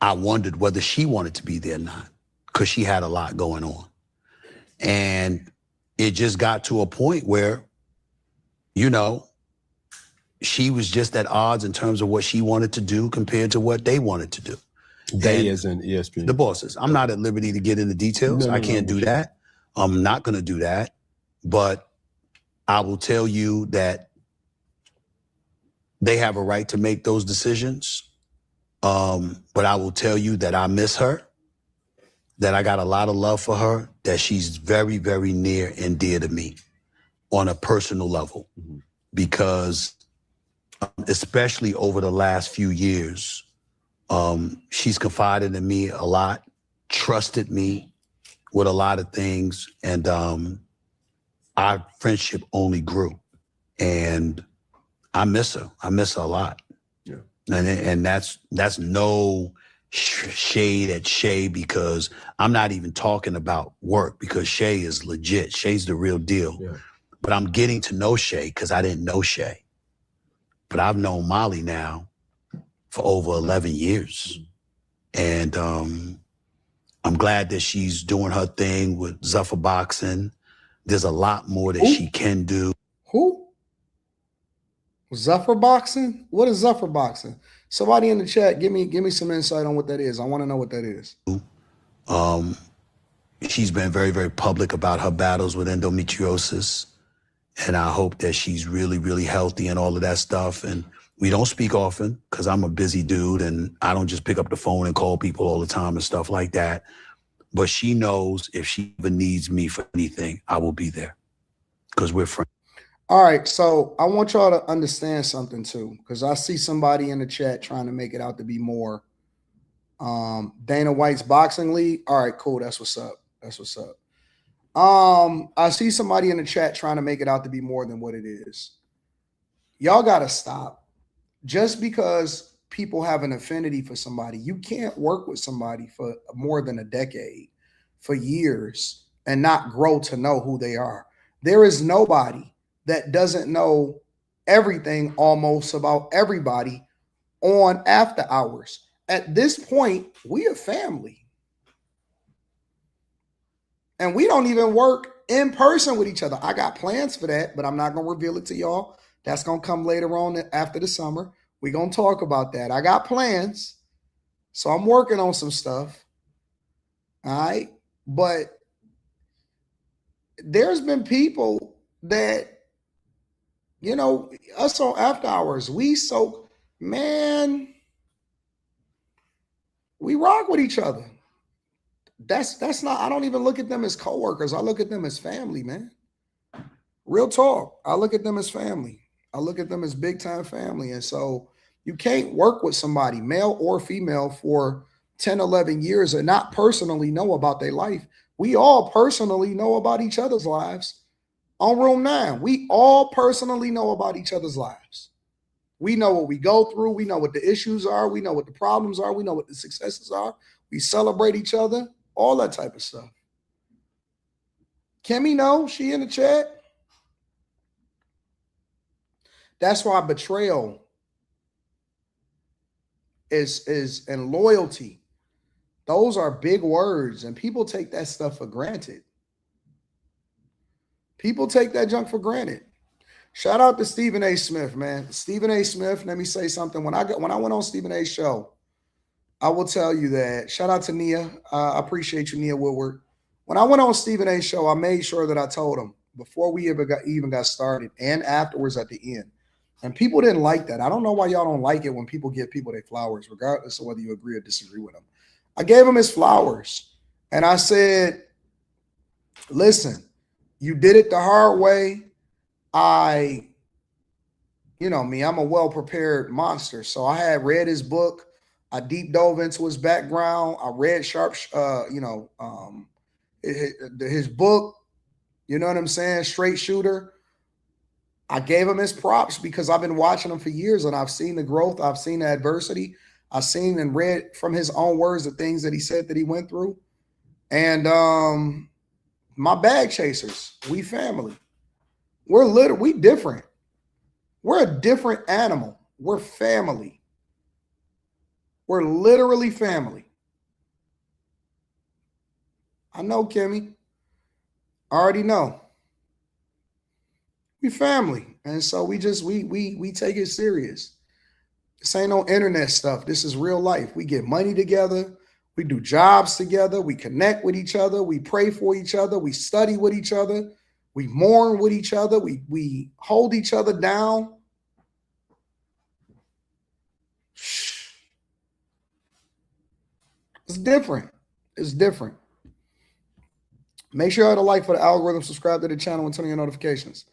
I wondered whether she wanted to be there or not, because she had a lot going on. And it just got to a point where, she was just at odds in terms of what she wanted to do compared to what they wanted to do. They as in ESPN? The bosses. I'm not at liberty to get into details. I can't do that. I'm not going to do that. But I will tell you that they have a right to make those decisions. But I will tell you that I miss her. that I got a lot of love for her, that she's very, very near and dear to me on a personal level. Because especially over the last few years, she's confided in me a lot, trusted me with a lot of things, and our friendship only grew. And I miss her. I miss her a lot. Yeah. And that's no shade at Shay, because I'm not even talking about work, because Shay is legit. Shay's the real deal. Yeah. But I'm getting to know Shay because I didn't know Shay. But I've known Molly now for over 11 years. And I'm glad that she's doing her thing with Zuffer Boxing. There's a lot more that she can do. Who? Zuffer Boxing? What is Zuffer Boxing? Somebody in the chat, give me some insight on what that is. I want to know what that is. She's been very, very public about her battles with endometriosis. And I hope that she's really, really healthy and all of that stuff. And we don't speak often because I'm a busy dude and I don't just pick up the phone and call people all the time and stuff like that. But she knows if she ever needs me for anything, I will be there because we're friends. All right, so I want y'all to understand something too, because I see somebody in the chat trying to make it out to be more. Dana White's boxing league. All right, cool. That's what's up. That's what's up. I see somebody in the chat trying to make it out to be more than what it is. Y'all got to stop. Just because people have an affinity for somebody, you can't work with somebody for more than a decade, for years, and not grow to know who they are. There is nobody that doesn't know everything almost about everybody on after hours. At this point, we are family. And we don't even work in person with each other. I got plans for that, but I'm not going to reveal it to y'all. That's going to come later on after the summer. We're going to talk about that. I got plans. So I'm working on some stuff. All right. But there's been people that, you know, us on after hours, we rock with each other. That's not, I don't even look at them as coworkers. I look at them as family, man. Real talk. I look at them as family. I look at them as big time family. And so you can't work with somebody, male or female, for 10, 11 years and not personally know about their life. We all personally know about each other's lives. On Room 9, we all personally know about each other's lives. We know what we go through. We know what the issues are. We know what the problems are. We know what the successes are. We celebrate each other, all that type of stuff. Kimmy, know she in the chat. That's why betrayal is and loyalty. Those are big words, and people take that stuff for granted. People take that junk for granted. Shout out to Stephen A. Smith, man. Stephen A. Smith, let me say something. When I went on Stephen A.'s show, I will tell you that. Shout out to Nia. I appreciate you, Nia Woodward. When I went on Stephen A.'s show, I made sure that I told him before we even got started and afterwards at the end. And people didn't like that. I don't know why y'all don't like it when people give people their flowers, regardless of whether you agree or disagree with them. I gave him his flowers. And I said, listen, you did it the hard way. You know me, I'm a well-prepared monster. So I had read his book. I deep dove into his background. I read his book, you know what I'm saying? Straight Shooter. I gave him his props because I've been watching him for years and I've seen the growth. I've seen the adversity. I've seen and read from his own words the things that he said that he went through. And my bag chasers, we family. We different. We're a different animal. We're family. We're literally family. I know, Kimmy. I already know. We family. And so we take it serious. This ain't no internet stuff. This is real life. We get money together. We do jobs together. We connect with each other. We pray for each other. We study with each other. We mourn with each other. We hold each other down. It's different. It's different. Make sure you hit a like for the algorithm, subscribe to the channel, and turn on your notifications.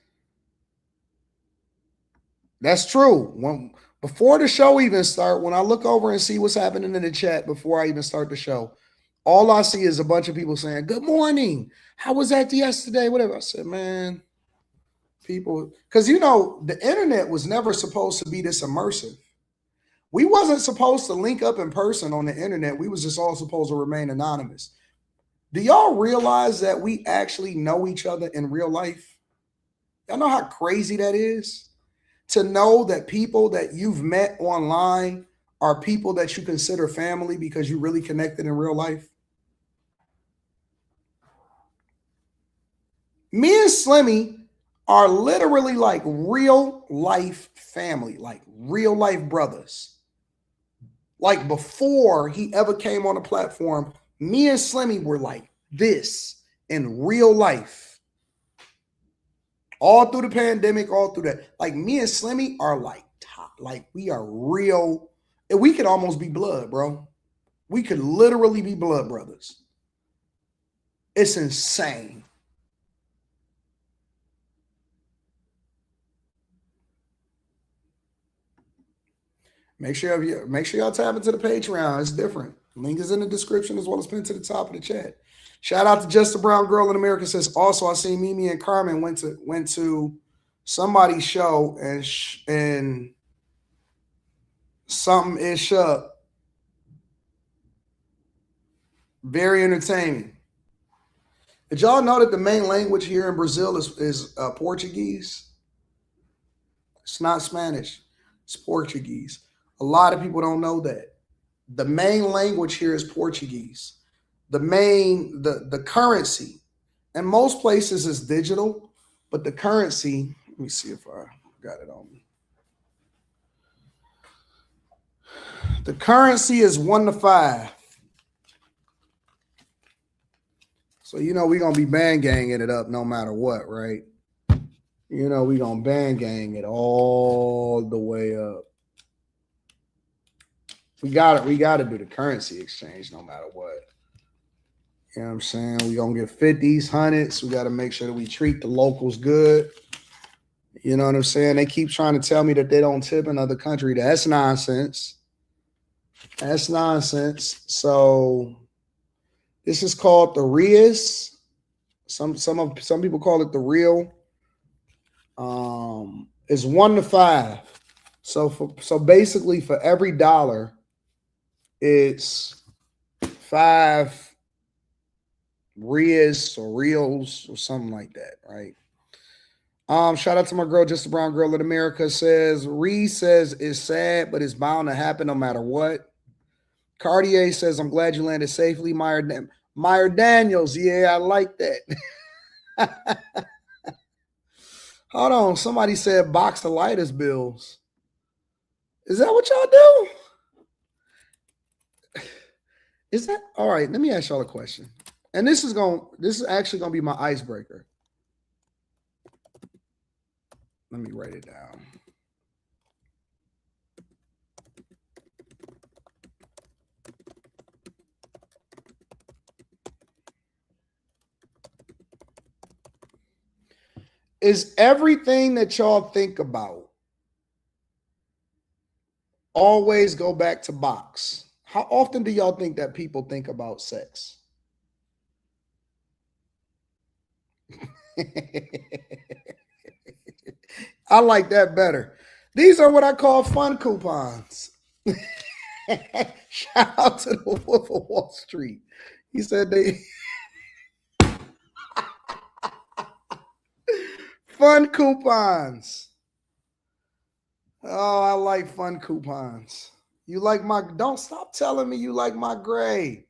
That's true. Before the show even starts, when I look over and see what's happening in the chat before I even start the show, all I see is a bunch of people saying, good morning. How was that yesterday? Whatever. I said, man, people, because the internet was never supposed to be this immersive. We wasn't supposed to link up in person on the internet. We was just all supposed to remain anonymous. Do y'all realize that we actually know each other in real life? Y'all know how crazy that is? To know that people that you've met online are people that you consider family because you really connected in real life. Me and Slimmy are literally like real life family, like real life brothers. Like before he ever came on the platform, me and Slimmy were like this in real life. All through the pandemic, all through that. Like me and Slimmy are like top, like we are real. And we could almost be blood, bro. We could literally be blood brothers. It's insane. Make sure y'all tap into the Patreon. It's different. Link is in the description as well as pinned to the top of the chat. Shout out to Just a Brown Girl in America. Says also I seen Mimi and Carmen went to somebody's show and something ish up. Very entertaining. Did y'all know that the main language here in Brazil is Portuguese? It's not Spanish. It's Portuguese. A lot of people don't know that. The main language here is Portuguese. The currency, and most places is digital, but the currency, let me see if I got it on me. The currency is 1 to 5. So, we're going to be bang ganging it up no matter what, right? We're going to bang gang it all the way up. We got to do the currency exchange no matter what. You know what I'm saying? We're going to get 50s, 100s. We got to make sure that we treat the locals good. You know what I'm saying? They keep trying to tell me that they don't tip in other countries. That's nonsense. That's nonsense. So this is called the Rias. Some people call it the real. It's 1 to 5. So basically for every dollar, it's 5 Rias or reals or something like that, right? Shout out to my girl, Just a Brown Girl in America. Says Reese says it's sad, but it's bound to happen no matter what. Cartier says, I'm glad you landed safely. Meyer Daniels, yeah, I like that. Hold on, somebody said box of lighters bills. Is that what y'all do? Is that all right? Let me ask y'all a question. And this is actually gonna be my icebreaker. Let me write it down. Is everything that y'all think about always go back to box? How often do y'all think that people think about sex? I like that better. These are what I call fun coupons. Shout out to the Wolf of Wall Street. He said they fun coupons. Oh, I like fun coupons. You like don't stop telling me you like my gray.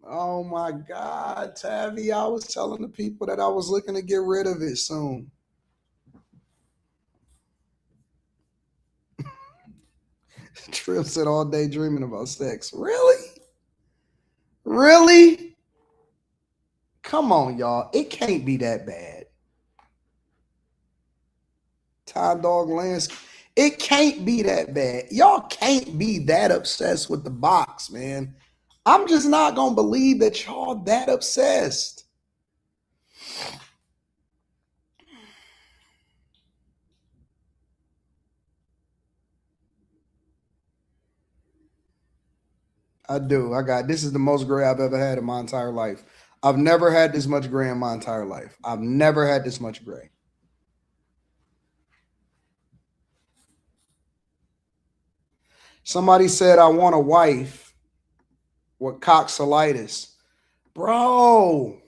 Oh my God, Tavi, I was telling the people that I was looking to get rid of it soon. Tripp said all day dreaming about sex. Really? Really? Come on, y'all. It can't be that bad. Ty Dog Landscape. It can't be that bad. Y'all can't be that obsessed with the box, man. I'm just not going to believe that y'all that obsessed. I do. This is the most gray I've ever had in my entire life. I've never had this much gray in my entire life. I've never had this much gray. Somebody said, I want a wife with coxylitis. Bro,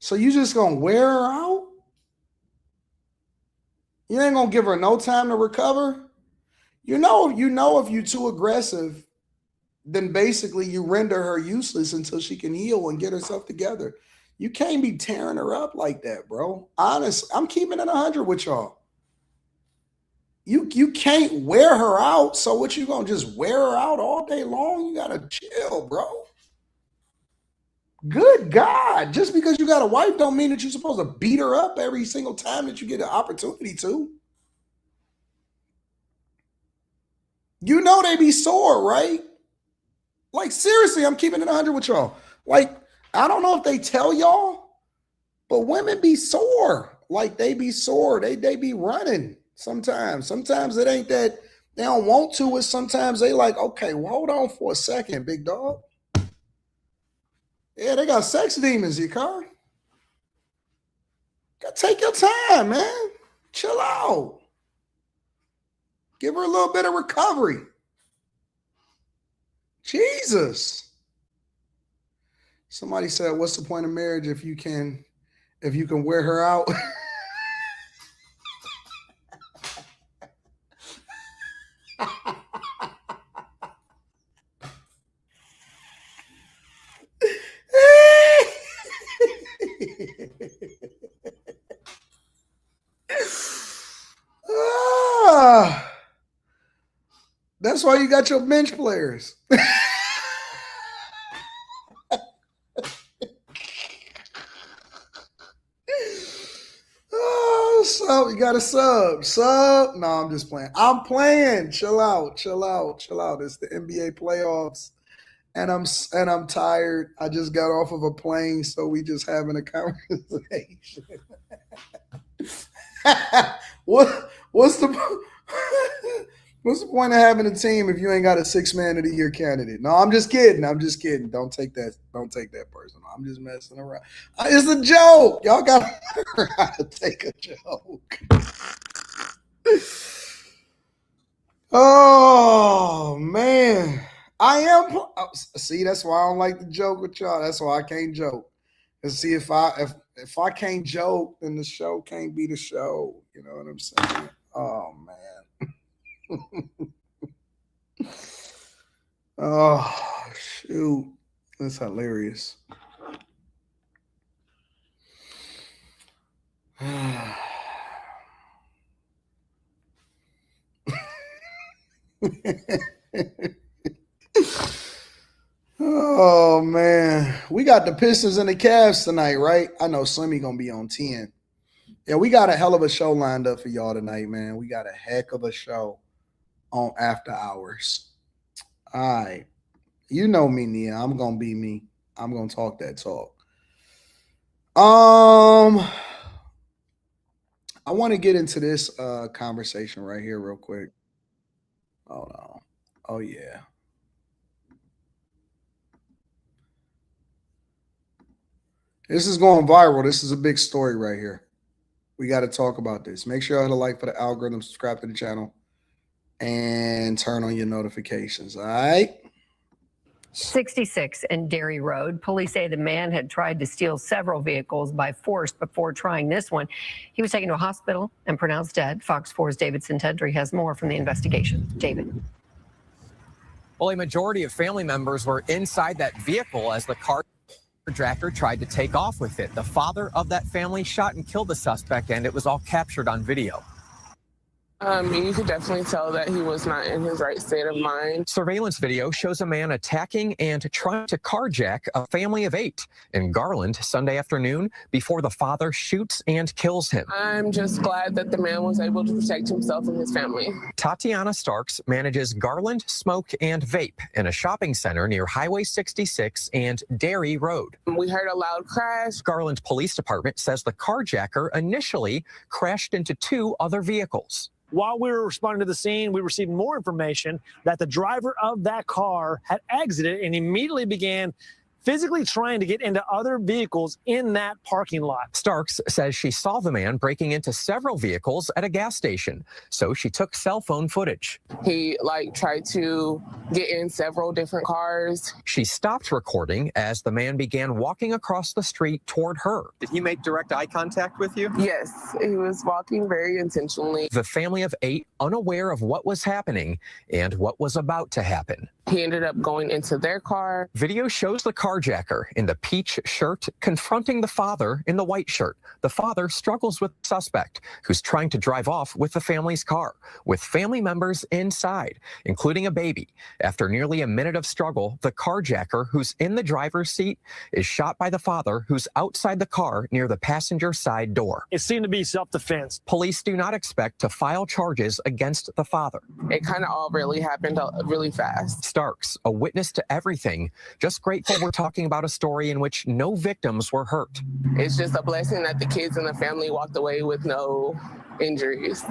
so you just gonna wear her out? You ain't gonna give her no time to recover? You know if you're too aggressive, then basically you render her useless until she can heal and get herself together. You can't be tearing her up like that, bro. Honest, I'm keeping it 100 with y'all. You can't wear her out. So what, you gonna just wear her out all day long? You gotta chill, bro. Good God. Just because you got a wife don't mean that you're supposed to beat her up every single time that you get an opportunity to. You know they be sore, right? Like, seriously, I'm keeping it 100 with y'all. Like, I don't know if they tell y'all, but women be sore. Like, they be sore. They be running sometimes. Sometimes it ain't that they don't want to. It's sometimes they like, okay, well, hold on for a second, big dog. Yeah, they got sex demons, you car. Gotta take your time, man. Chill out. Give her a little bit of recovery. Jesus. Somebody said, what's the point of marriage if you can wear her out? That's why you got your bench players. So you got a sub. No, I'm just playing. I'm playing. Chill out. It's the NBA playoffs, and I'm tired. I just got off of a plane, so we just having a conversation. What's the point of having a team if you ain't got a 6-man of the year candidate? No, I'm just kidding. Don't take that personal. I'm just messing around. It's a joke. Y'all got to learn how to take a joke. Oh man, I am. See, that's why I don't like to joke with y'all. That's why I can't joke. And see, if I can't joke, then the show can't be the show. You know what I'm saying? Oh man. Oh shoot, that's hilarious. Oh man, we got the Pistons and the Cavs tonight, right? I know Slimmy gonna be on 10. Yeah, we got a hell of a show lined up for y'all tonight, man. We got a heck of a show on After Hours. All right. You know me, Nia. I'm going to be me. I'm going to talk that talk. I want to get into this conversation right here real quick. Hold on. Oh, yeah. This is going viral. This is a big story right here. We got to talk about this. Make sure you hit a like for the algorithm, subscribe to the channel, and turn on your notifications. All right. 66 and Derry Road. Police say the man had tried to steal several vehicles by force before trying this one. He was taken to a hospital and pronounced dead. Fox 4's David Sintentry has more from the investigation. David. Well, a majority of family members were inside that vehicle as the carjacker tried to take off with it. The father of that family shot and killed the suspect, and it was all captured on video. You could definitely tell that he was not in his right state of mind. Surveillance video shows a man attacking and trying to carjack a family of 8 in Garland Sunday afternoon before the father shoots and kills him. I'm just glad that the man was able to protect himself and his family. Tatiana Starks manages Garland Smoke and Vape in a shopping center near Highway 66 and Derry Road. We heard a loud crash. Garland Police Department says the carjacker initially crashed into 2 other vehicles. While we were responding to the scene, we received more information that the driver of that car had exited and immediately began physically trying to get into other vehicles in that parking lot. Starks says she saw the man breaking into several vehicles at a gas station, so she took cell phone footage. He tried to get in several different cars. She stopped recording as the man began walking across the street toward her. Did he make direct eye contact with you? Yes, he was walking very intentionally. The family of 8 unaware of what was happening and what was about to happen. He ended up going into their car. Video shows the carjacker in the peach shirt confronting the father in the white shirt. The father struggles with the suspect, who's trying to drive off with the family's car, with family members inside, including a baby. After nearly a minute of struggle, the carjacker, who's in the driver's seat, is shot by the father, who's outside the car near the passenger side door. It seemed to be self-defense. Police do not expect to file charges against the father. It kind of all really happened really fast. Starks, a witness to everything, just grateful we're talking about a story in which no victims were hurt. It's just a blessing that the kids and the family walked away with no injuries.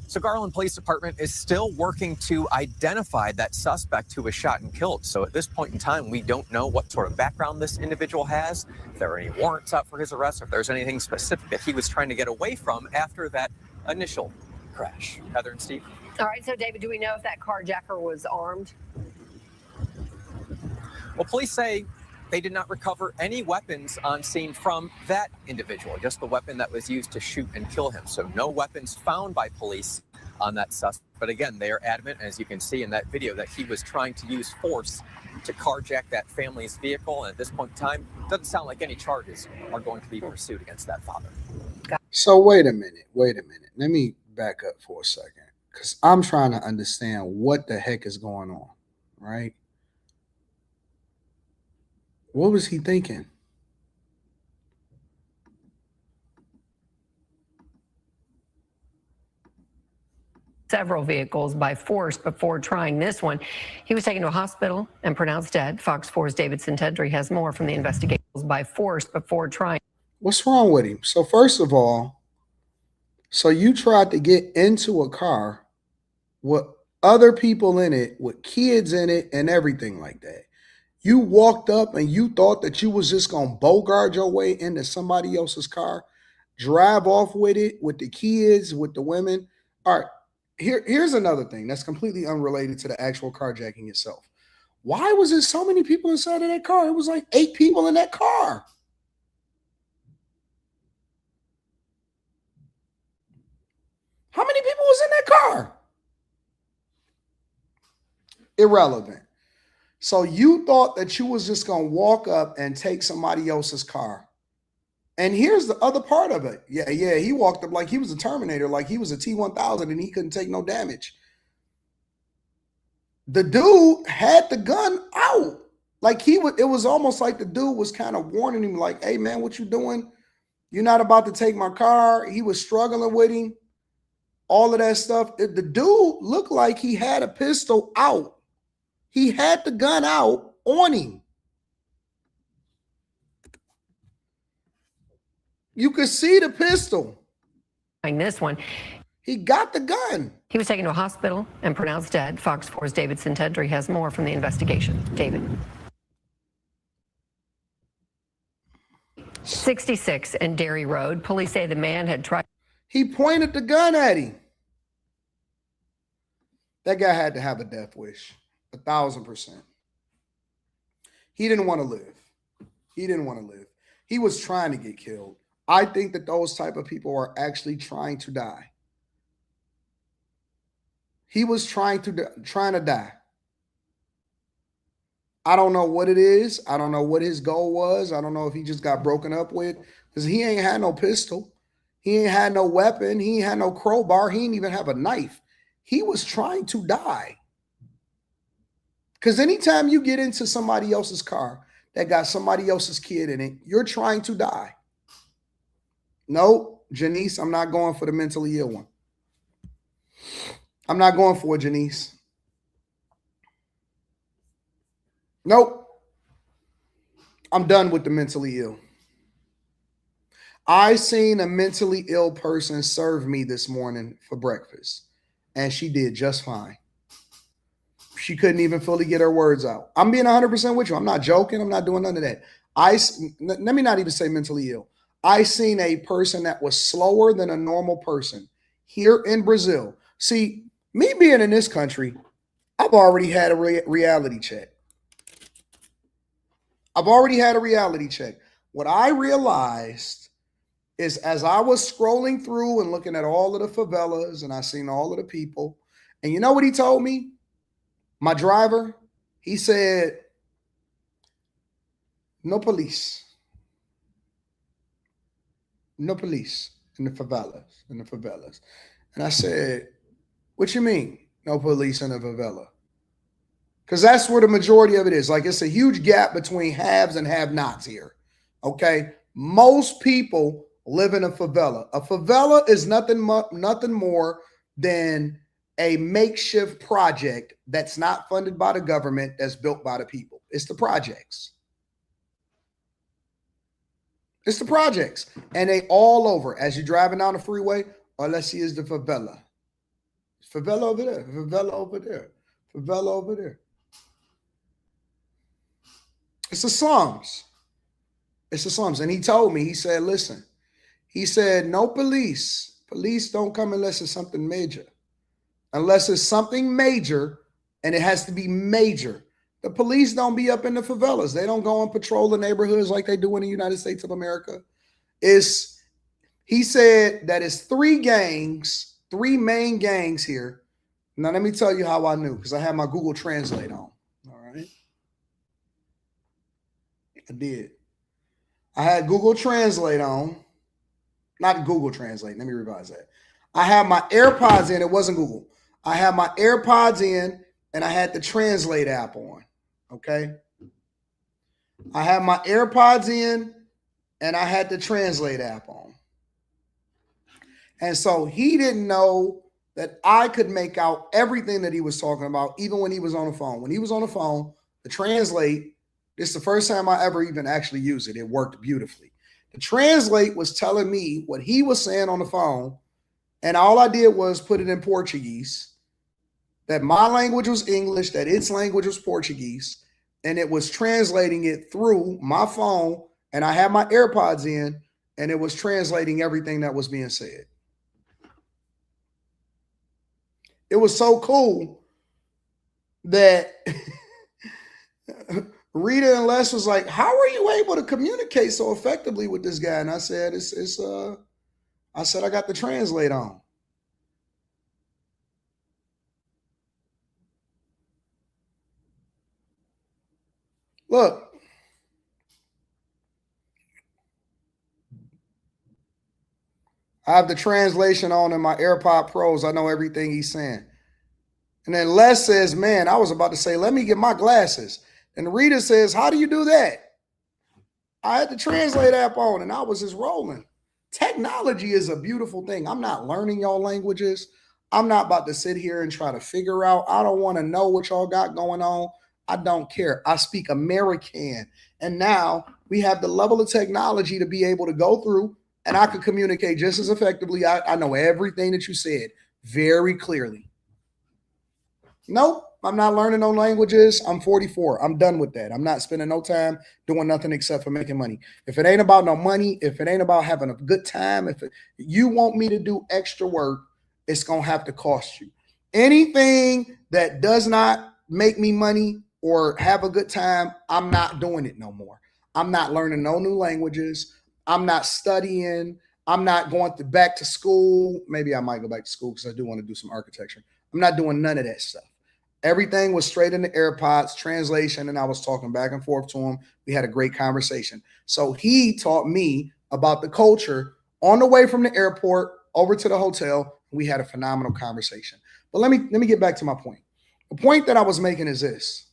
So Garland Police Department is still working to identify that suspect who was shot and killed. So at this point in time, we don't know what sort of background this individual has, if there are any warrants out for his arrest, or if there's anything specific that he was trying to get away from after that initial crash. Heather and Steve. All right, so David, do we know if that carjacker was armed? Well, police say they did not recover any weapons on scene from that individual, just the weapon that was used to shoot and kill him. So no weapons found by police on that suspect. But again, they are adamant, as you can see in that video, that he was trying to use force to carjack that family's vehicle. And at this point in time, it doesn't sound like any charges are going to be pursued against that father. So wait a minute. Let me back up for a second, because I'm trying to understand what the heck is going on, right? What was he thinking? Several vehicles by force before trying this one. He was taken to a hospital and pronounced dead. Fox 4's David Sintendry has more from the investigations by force before trying. What's wrong with him? So first of all, so you tried to get into a car with other people in it, with kids in it and everything like that. You walked up and you thought that you was just going to bogart your way into somebody else's car, drive off with it, with the kids, with the women. All right, here's another thing that's completely unrelated to the actual carjacking itself. Why was there so many people inside of that car? It was like 8 people in that car. How many people was in that car? Irrelevant. So you thought that you was just going to walk up and take somebody else's car. And here's the other part of it. Yeah, he walked up like he was a Terminator, like he was a T-1000 and he couldn't take no damage. The dude had the gun out. Like it was almost like the dude was kind of warning him like, hey man, what you doing? You're not about to take my car. He was struggling with him. All of that stuff. The dude looked like he had a pistol out. He had the gun out on him. You could see the pistol. This one. He got the gun. He was taken to a hospital and pronounced dead. Fox 4's David Sintendry has more from the investigation. David. 66 and Dairy Road. Police say the man had tried. He pointed the gun at him. That guy had to have a death wish. 1,000%. He didn't want to live. He didn't want to live. He was trying to get killed. I think that those type of people are actually trying to die. He was trying to die. I don't know what it is. I don't know what his goal was. I don't know if he just got broken up with, because he ain't had no pistol. He ain't had no weapon. He ain't had no crowbar. He didn't even have a knife. He was trying to die. Because anytime you get into somebody else's car that got somebody else's kid in it, you're trying to die. No, Janice, I'm not going for the mentally ill one. I'm not going for it, Janice. Nope. I'm done with the mentally ill. I seen a mentally ill person serve me this morning for breakfast, and she did just fine. She couldn't even fully get her words out. I'm being 100% with you. I'm not joking. I'm not doing none of that. Let me not even say mentally ill. I seen a person that was slower than a normal person here in Brazil. See, me being in this country, I've already had a reality check. I've already had a reality check. What I realized is as I was scrolling through and looking at all of the favelas and I seen all of the people, and you know what he told me? My driver, he said, no police. No police in the favelas. And I said, what you mean, no police in the favela? Because that's where the majority of it is. Like, it's a huge gap between haves and have-nots here, okay? Most people live in a favela. A favela is nothing more than a makeshift project that's not funded by the government, that's built by the people. It's the projects. It's the projects. And they all over. As you're driving down the freeway, all let's see is the favela. Favela over there. Favela over there. Favela over there. It's the slums. It's the slums. And he told me, he said, listen, he said, no police. Police don't come unless it's something major. Unless it's something major, and it has to be major. The police don't be up in the favelas. They don't go and patrol the neighborhoods like they do in the United States of America. He said that it's three main gangs here. Now, let me tell you how I knew, because I had my Google Translate on. All right. I did. I had Google Translate on. Not Google Translate. Let me revise that. I had my AirPods in. It wasn't Google. I had my AirPods in, and I had the Translate app on. Okay. I had my AirPods in, and I had the Translate app on. And so he didn't know that I could make out everything that he was talking about, even when he was on the phone. When he was on the phone, the Translate, this is the first time I ever even actually used it. It worked beautifully. The Translate was telling me what he was saying on the phone, and all I did was put it in Portuguese, that my language was English, that its language was Portuguese, and it was translating it through my phone, and I had my AirPods in, and it was translating everything that was being said. It was so cool that Rita and Les was like, how are you able to communicate so effectively with this guy? And I said, I got the Translate on. Look, I have the translation on in my AirPod Pros. I know everything he's saying. And then Les says, man, I was about to say, let me get my glasses. And Rita says, how do you do that? I had the Translate app on, and I was just rolling. Technology is a beautiful thing. I'm not learning y'all languages. I'm not about to sit here and try to figure out. I don't want to know what y'all got going on. I don't care. I speak American. And now we have the level of technology to be able to go through, and I could communicate just as effectively. I know everything that you said very clearly. Nope, I'm not learning no languages. I'm 44. I'm done with that. I'm not spending no time doing nothing except for making money. If it ain't about no money, if it ain't about having a good time, if you want me to do extra work, it's going to have to cost you. Anything that does not make me money or have a good time, I'm not doing it no more. I'm not learning no new languages. I'm not studying. I'm not going back to school. Maybe I might go back to school because I do want to do some architecture. I'm not doing none of that stuff. Everything was straight in the AirPods, translation, and I was talking back and forth to him. We had a great conversation. So he taught me about the culture on the way from the airport over to the hotel. We had a phenomenal conversation. But let me get back to my point. The point that I was making is this.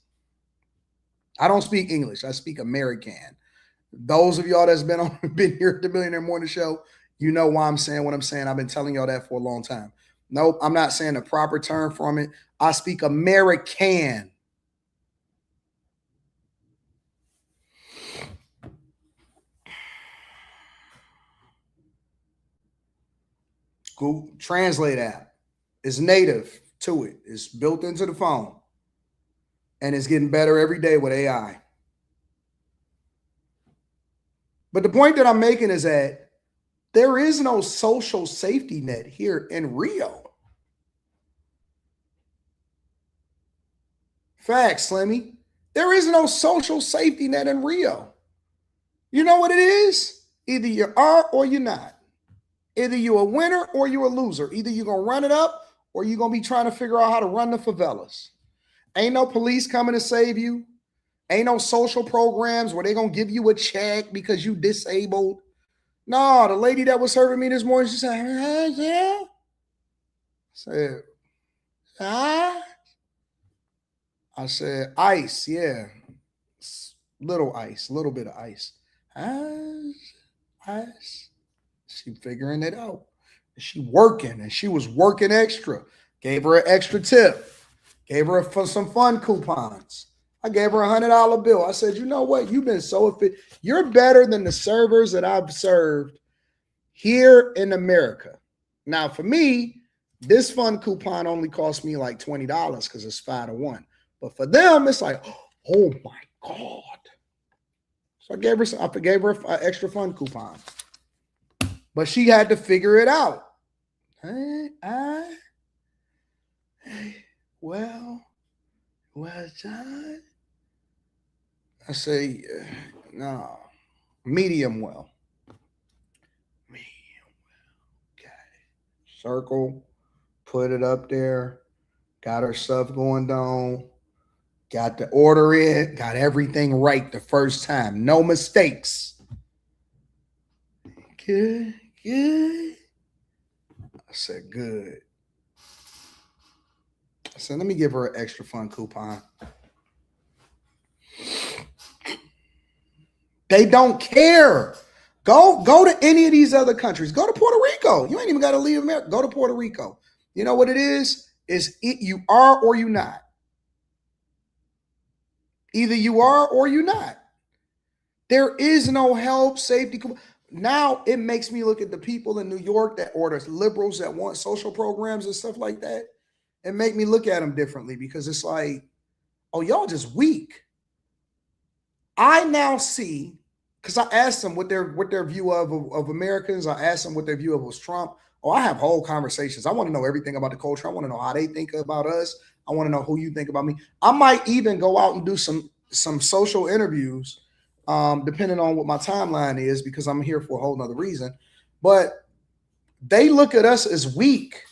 I don't speak English. I speak American. Those of y'all that's been here at the Millionaire Morning Show, you know why I'm saying what I'm saying. I've been telling y'all that for a long time. Nope, I'm not saying the proper term from it. I speak American. Google Translate app is native to it. It's built into the phone. And it's getting better every day with AI. But the point that I'm making is that there is no social safety net here in Rio. Facts, Slimmy. There is no social safety net in Rio. You know what it is? Either you are or you're not. Either you're a winner or you're a loser. Either you're going to run it up or you're going to be trying to figure out how to run the favelas. Ain't no police coming to save you. Ain't no social programs where they're going to give you a check because you disabled. No, the lady that was serving me this morning, she said, yeah. I said, I said, ice, yeah. Little ice, a little bit of ice. Ice. She figuring it out. She working, and she was working extra. Gave her an extra tip. Gave her some fun coupons. I gave her $100 bill. I said, you know what? You've been so efficient. You're better than the servers that I've served here in America. Now, for me, this fun coupon only cost me like $20 because it's 5 to 1. But for them, it's like, oh my God. So I gave her an extra fun coupon. But she had to figure it out. Well, John. I say, no, medium well. Medium well. Okay. Circle, put it up there, got her stuff going down, got the order in, got everything right the first time. No mistakes. Good. I said, good. I said, let me give her an extra fun coupon. They don't care. Go to any of these other countries. Go to Puerto Rico. You ain't even got to leave America. Go to Puerto Rico. You know what it is? You are or you not. Either you are or you not. There is no help, safety. Now it makes me look at the people in New York that order liberals that want social programs and stuff like that, and make me look at them differently because it's like, oh, y'all just weak. I now see, because I asked them what their view of Americans. I asked them what their view of was Trump. Oh, I have whole conversations. I want to know everything about the culture. I want to know how they think about us. I want to know who you think about me. I might even go out and do some social interviews, depending on what my timeline is, because I'm here for a whole nother reason. But they look at us as weak.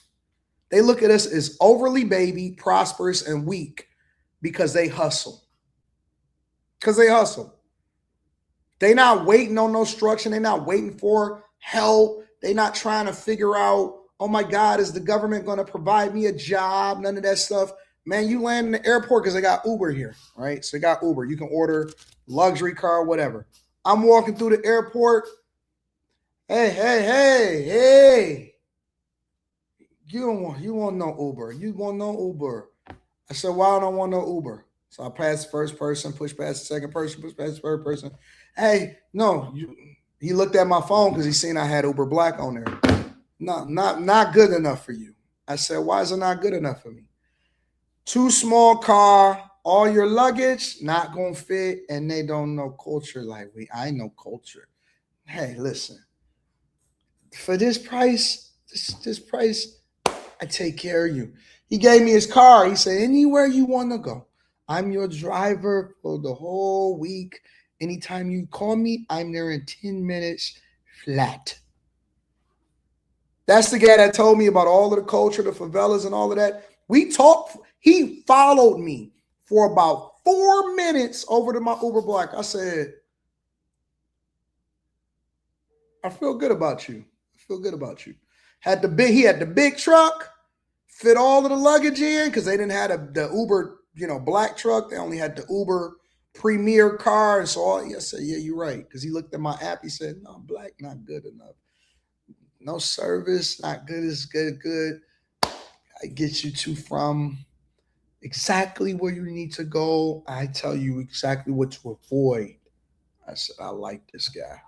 They look at us as overly baby, prosperous, and weak because they hustle. They're not waiting on no structure. They're not waiting for help. They're not trying to figure out, oh my God, is the government going to provide me a job? None of that stuff. Man, you land in the airport because they got Uber here, right? So they got Uber. You can order luxury car, whatever. I'm walking through the airport. Hey. You want no Uber. You want no Uber. I said, why I don't want no Uber? So I passed the first person, push past the second person, push past the third person. Hey, no, he looked at my phone because he seen I had Uber Black on there. No, not good enough for you. I said, why is it not good enough for me? Too small car, all your luggage, not gonna fit, and they don't know culture like we. I know culture. Hey, listen. For this price, this price, I take care of you. He gave me his car. He said, anywhere you want to go. I'm your driver for the whole week. Anytime you call me, I'm there in 10 minutes flat. That's the guy that told me about all of the culture, the favelas and all of that. We talked. He followed me for about 4 minutes over to my Uber Black. I said, I feel good about you. He had the big truck, fit all of the luggage in because they didn't have the Uber, black truck. They only had the Uber Premier car. And so I said, yeah, you're right. Because he looked at my app. He said, no, black, not good enough. No service, not good as good. I get you to from exactly where you need to go. I tell you exactly what to avoid. I said, I like this guy.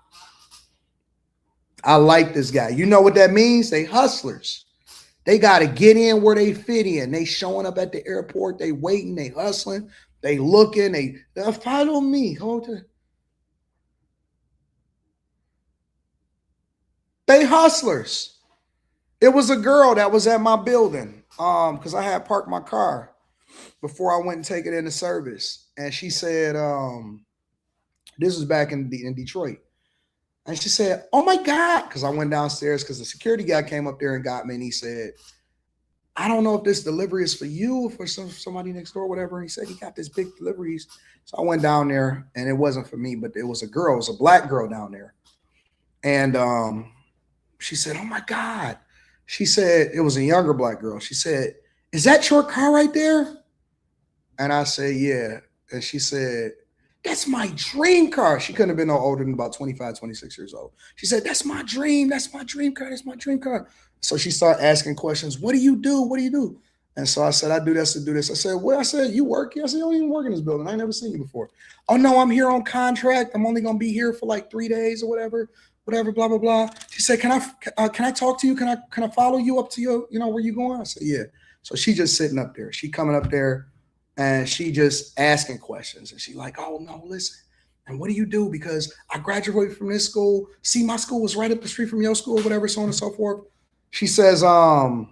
I like this guy. You know what that means? They hustlers. They got to get in where they fit in. They showing up at the airport. They waiting. They hustling. They looking. They follow me. Hold it. They hustlers. It was a girl that was at my building because I had parked my car before I went and take it into service. And she said, this was back in Detroit. And she said, oh my God, because I went downstairs because the security guy came up there and got me. And he said, I don't know if this delivery is for you or for somebody next door, whatever. And he said, he got this big deliveries. So I went down there and it wasn't for me, but it was a girl. It was a black girl down there. And she said, oh my God. She said, it was a younger black girl. She said, is that your car right there? And I said, yeah. And she said, that's my dream car. She couldn't have been no older than about 25, 26 years old. She said, that's my dream. That's my dream car. That's my dream car. So she started asking questions. What do you do? What do you do? And so I said, I do this to do this. I said, well, I said, you work here? I said, you don't even work in this building. I ain't never seen you before. Oh, no, I'm here on contract. I'm only going to be here for like 3 days or whatever, blah, blah, blah. She said, can I talk to you? Can I follow you up to your, where you going? I said, yeah. So she just sitting up there. She coming up there and she just asking questions. And she like, oh, no, listen. And what do you do? Because I graduated from this school. See, my school was right up the street from your school, whatever, so on and so forth. She says, I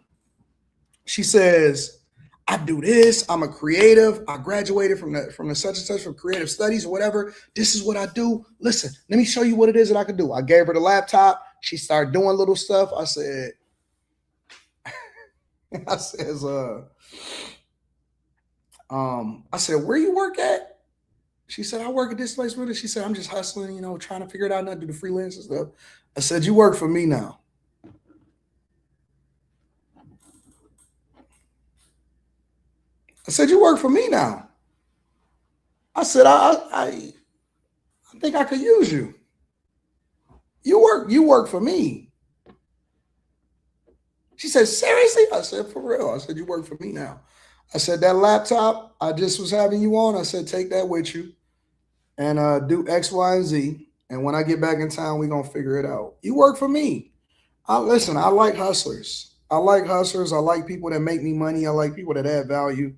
do this. I'm a creative. I graduated from the such and such from creative studies or whatever. This is what I do. Listen, let me show you what it is that I can do. I gave her the laptop. She started doing little stuff. I said, I said, where you work at? She said, I work at this place with her. She said, I'm just hustling, trying to figure it out and I do the freelance and stuff. I said, you work for me now. I said, you work for me now. I said, I think I could use you. You work for me. She said, seriously? I said, for real. I said, you work for me now. I said, that laptop I just was having you on, I said, take that with you and do X, Y, and Z. And when I get back in town, we're going to figure it out. You work for me. Listen, I like hustlers. I like hustlers. I like people that make me money. I like people that add value.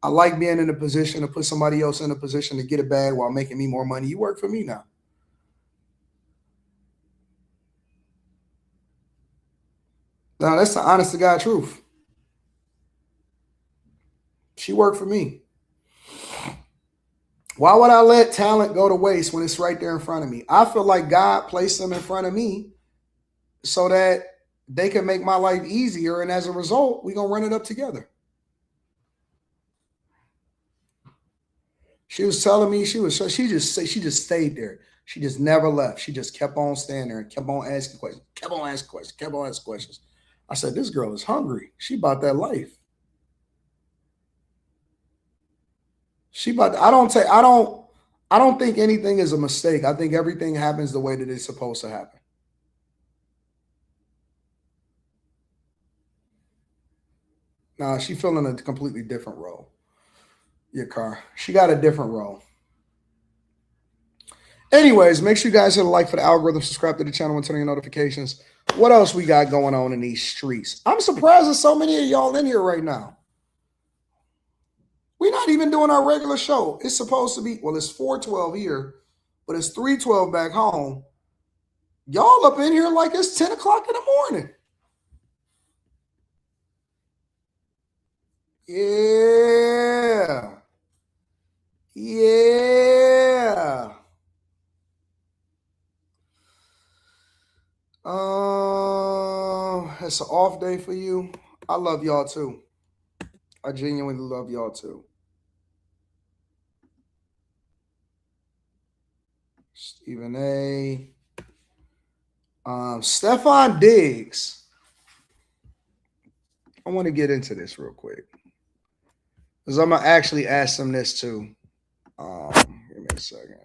I like being in a position to put somebody else in a position to get a bag while making me more money. You work for me now. Now, that's the honest to God truth. She worked for me. Why would I let talent go to waste when it's right there in front of me? I feel like God placed them in front of me so that they can make my life easier. And as a result, we're going to run it up together. She was telling me she just stayed there. She just never left. She just kept on standing there and kept on asking questions. I said, this girl is hungry. She about that life. I don't think anything is a mistake. I think everything happens the way that it's supposed to happen. Nah, she's filling a completely different role. Your car. She got a different role. Anyways, make sure you guys hit a like for the algorithm, subscribe to the channel, and turn on your notifications. What else we got going on in these streets? I'm surprised there's so many of y'all in here right now. We're not even doing our regular show. It's supposed to be, well, it's 4:12 here, but it's 3:12 back home. Y'all up in here like it's 10 o'clock in the morning. Yeah. Yeah. It's an off day for you. I love y'all too. I genuinely love y'all too. Stephen A. Stefon Diggs. I want to get into this real quick because I'm going to actually ask him this too. Give me a second.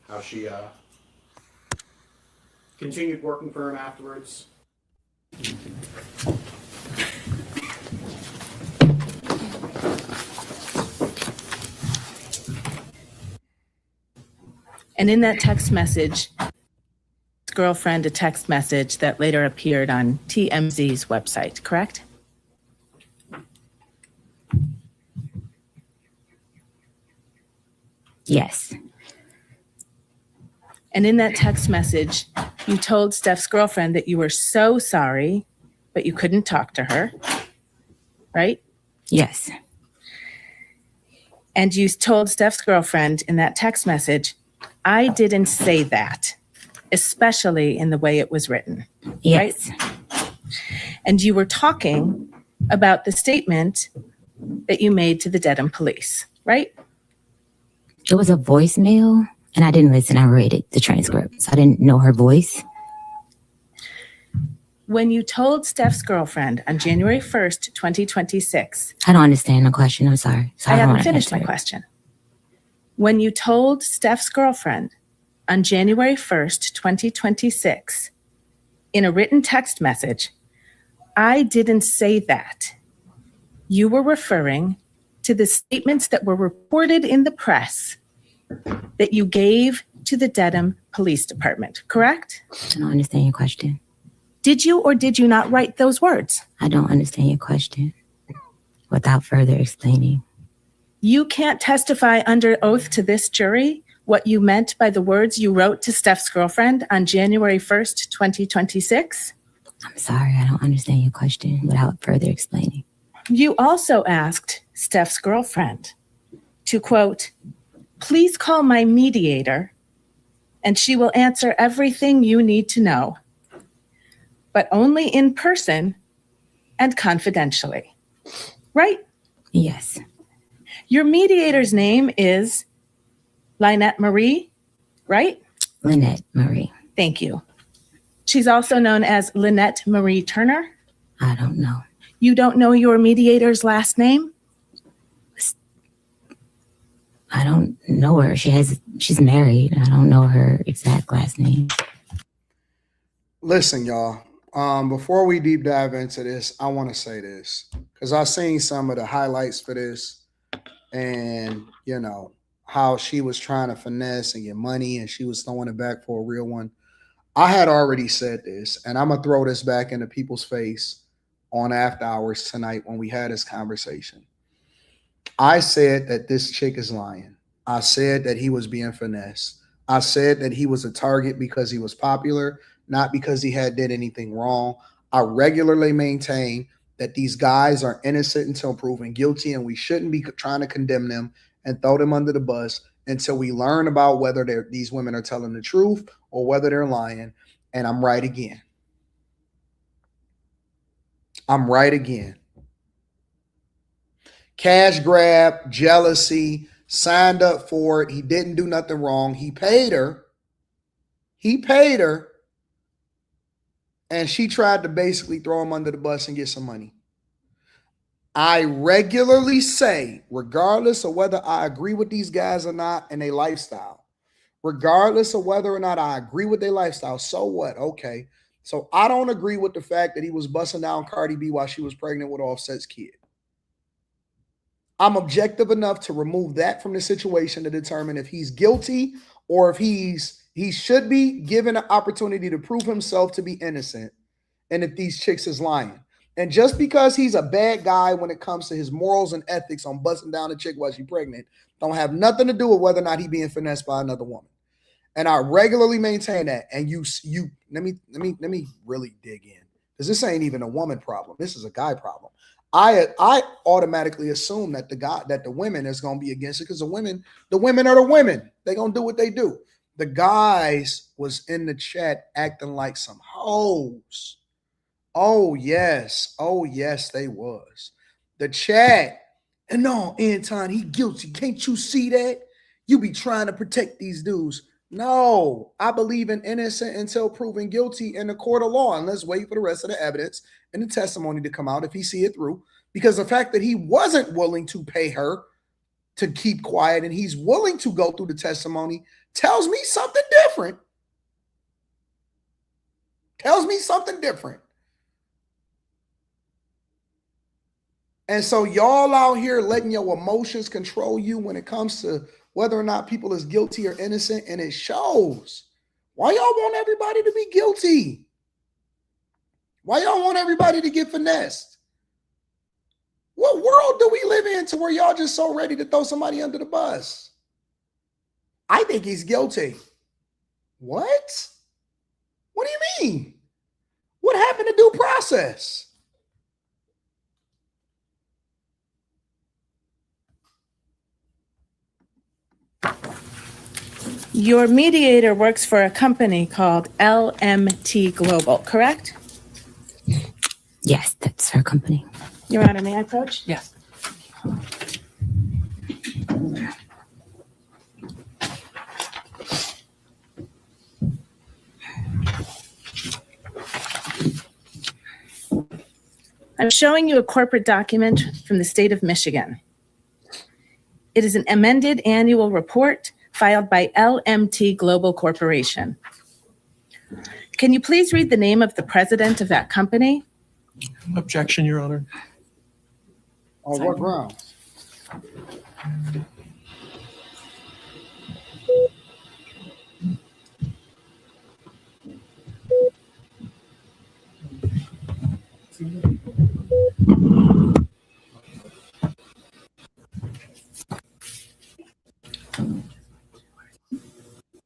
How she continued working for him afterwards. And in that text message, his girlfriend, a text message that later appeared on TMZ's website, correct? Yes. And in that text message, you told Steph's girlfriend that you were so sorry, but you couldn't talk to her, right? Yes. And you told Steph's girlfriend in that text message, I didn't say that, especially in the way it was written. Yes. Right? And you were talking about the statement that you made to the Dedham police, right? It was a voicemail, and I didn't listen. I read it, the transcript, so I didn't know her voice. When you told Steph's girlfriend on January 1st, 2026. I don't understand the question. I'm sorry. I haven't finished my question. When you told Steph's girlfriend on January 1st, 2026, in a written text message, I didn't say that, you were referring to the statements that were reported in the press that you gave to the Dedham Police Department, correct? I don't understand your question. Did you or did you not write those words? I don't understand your question without further explaining. You can't testify under oath to this jury what you meant by the words you wrote to Steph's girlfriend on January 1st, 2026? I'm sorry, I don't understand your question without further explaining. You also asked Steph's girlfriend to, quote, please call my mediator and she will answer everything you need to know, but only in person and confidentially, right? Yes. Your mediator's name is Lynette Marie, right? Lynette Marie. Thank you. She's also known as Lynette Marie Turner. I don't know. You don't know your mediator's last name? I don't know her. She's married. I don't know her exact last name. Listen, y'all. Before we deep dive into this, I want to say this because I've seen some of the highlights for this, and you know how she was trying to finesse and get money, and she was throwing it back for a real one. I had already said this, and I'm gonna throw this back into people's face on After Hours tonight when we had this conversation. I said that this chick is lying. I said that he was being finessed. I said that he was a target because he was popular, not because he had did anything wrong. I regularly maintain that these guys are innocent until proven guilty, and we shouldn't be trying to condemn them and throw them under the bus until we learn about whether these women are telling the truth or whether they're lying. And I'm right again. I'm right again. Cash grab, jealousy, signed up for it. He didn't do nothing wrong. He paid her. And she tried to basically throw him under the bus and get some money. I regularly say, regardless of whether I agree with these guys or not and their lifestyle, regardless of whether or not I agree with their lifestyle, so what? Okay. So I don't agree with the fact that he was busting down Cardi B while she was pregnant with Offset's kid. I'm objective enough to remove that from the situation to determine if he's guilty or if he should be given an opportunity to prove himself to be innocent, and if these chicks is lying. And just because he's a bad guy when it comes to his morals and ethics on busting down a chick while she's pregnant, don't have nothing to do with whether or not he being finessed by another woman. And I regularly maintain that. And you let me really dig in, because this ain't even a woman problem. This is a guy problem. I automatically assume that the women is gonna be against it because the women are the women. They're gonna do what they do. The guys was in the chat acting like some hoes. Oh yes, they was. The chat, and no, Anton, he guilty. Can't you see that? You be trying to protect these dudes. No, I believe in innocent until proven guilty in the court of law. And let's wait for the rest of the evidence and the testimony to come out if he see it through. Because the fact that he wasn't willing to pay her to keep quiet and he's willing to go through the testimony tells me something different. tells me something different. And so y'all out here letting your emotions control you when it comes to whether or not people is guilty or innocent, and it shows. Why y'all want everybody to be guilty? Why y'all want everybody to get finessed? What world do we live in to where y'all just so ready to throw somebody under the bus? I think he's guilty. What? What do you mean? What happened to due process? Your mediator works for a company called LMT Global, correct? Yes, that's her company. Your Honor, may I approach? Yes. I'm showing you a corporate document from the state of Michigan. It is an amended annual report filed by LMT Global Corporation. Can you please read the name of the president of that company? Objection, Your Honor. On what grounds?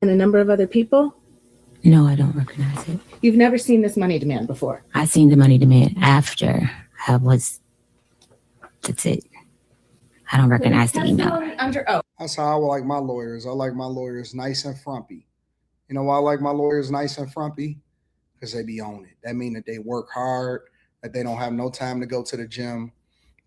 And a number of other people? No, I don't recognize it. You've never seen this money demand before? I seen the money demand after I was, that's it. I don't recognize the email. Under oath. That's how I like my lawyers. I like my lawyers nice and frumpy. You know why I like my lawyers nice and frumpy? Because they be on it. That means that they work hard, that they don't have no time to go to the gym.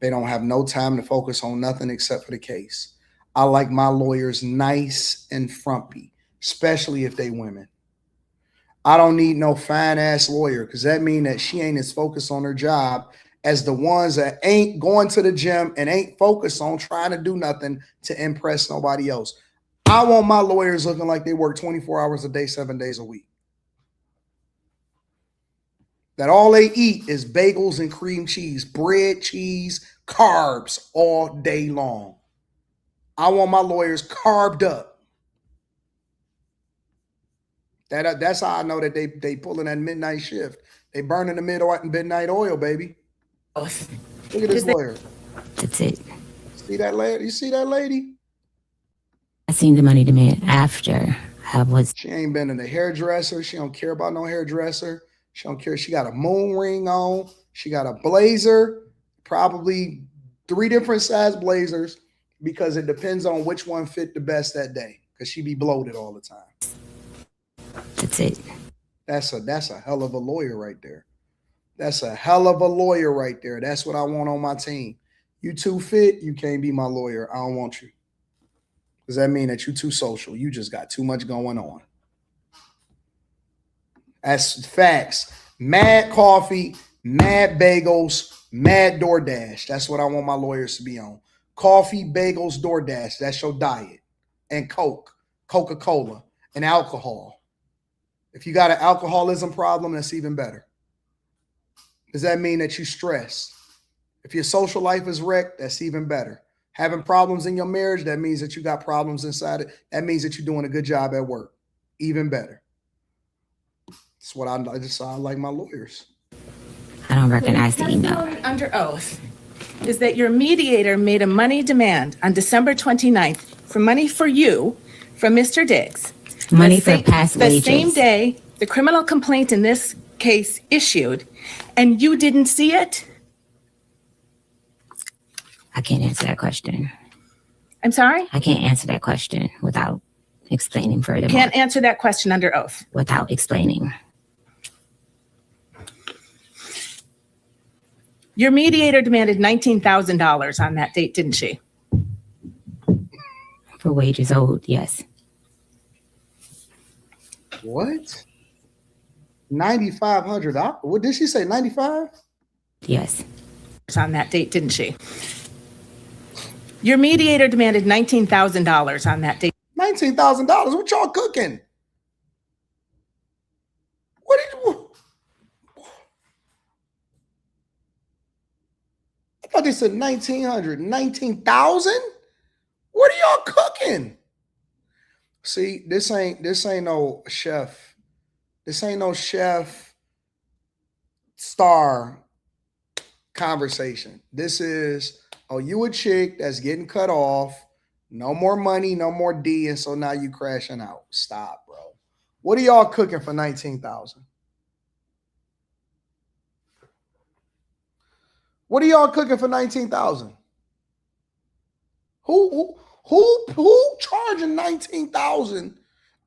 They don't have no time to focus on nothing except for the case. I like my lawyers nice and frumpy, especially if they women. I don't need no fine ass lawyer, because that means that she ain't as focused on her job as the ones that ain't going to the gym and ain't focused on trying to do nothing to impress nobody else. I want my lawyers looking like they work 24 hours a day, 7 days a week. That all they eat is bagels and cream cheese, bread, cheese, carbs all day long. I want my lawyers carved up. That's how I know that they pulling that midnight shift. They burning the midnight oil, baby. Look at this lawyer. That's it. See that lady? You see that lady? I seen the money demand after I was. She ain't been in the hairdresser. She don't care about no hairdresser. She don't care. She got a moon ring on. She got a blazer, probably 3 different size blazers, because it depends on which one fit the best that day, because she be bloated all the time. That's it. That's a hell of a lawyer right there. That's a hell of a lawyer right there. That's what I want on my team. You too fit, you can't be my lawyer. I don't want you. Does that mean that you too social? You just got too much going on. That's facts. Mad coffee, mad bagels, mad DoorDash. That's what I want my lawyers to be on. Coffee, bagels, DoorDash. That's your diet. And Coke, Coca-Cola, and alcohol. If you got an alcoholism problem, that's even better. Does that mean that you stress? If your social life is wrecked, that's even better. Having problems in your marriage, that means that you got problems inside it. That means that you're doing a good job at work. Even better. That's what I like my lawyers. I don't recognize the email. Under oath is that your mediator made a money demand on December 29th for money for you from Mr. Diggs. Money for past wages. The same day the criminal complaint in this case issued, and you didn't see it? I can't answer that question. I'm sorry? I can't answer that question without explaining further. Can't answer that question under oath. Without explaining. Your mediator demanded $19,000 on that date, didn't she? For wages owed, yes. What? $9,500? What did she say? 95? Yes. On that date, didn't she? Your mediator demanded $19,000 on that date. $19,000? What y'all cooking? thought they said 1,900, 19,000. What are y'all cooking? See, this ain't no chef. This ain't no chef star conversation. This is, oh, you a chick that's getting cut off. No more money, no more D, and so now you crashing out. Stop, bro. What are y'all cooking for 19,000? What are y'all cooking for 19,000? Who charging 19,000?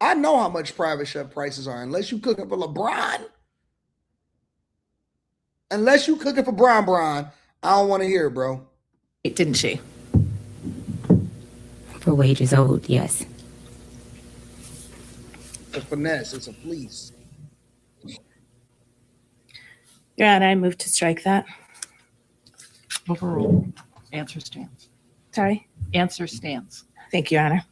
I know how much private chef prices are, unless you cooking for LeBron. Unless you cooking for Bron, I don't want to hear it, bro. Didn't she? For wages owed, yes. It's a finesse. It's a fleece. Your Honor, I move to strike that. Overruled. Answer stands. Sorry? Answer stands. Thank you, Your Honor.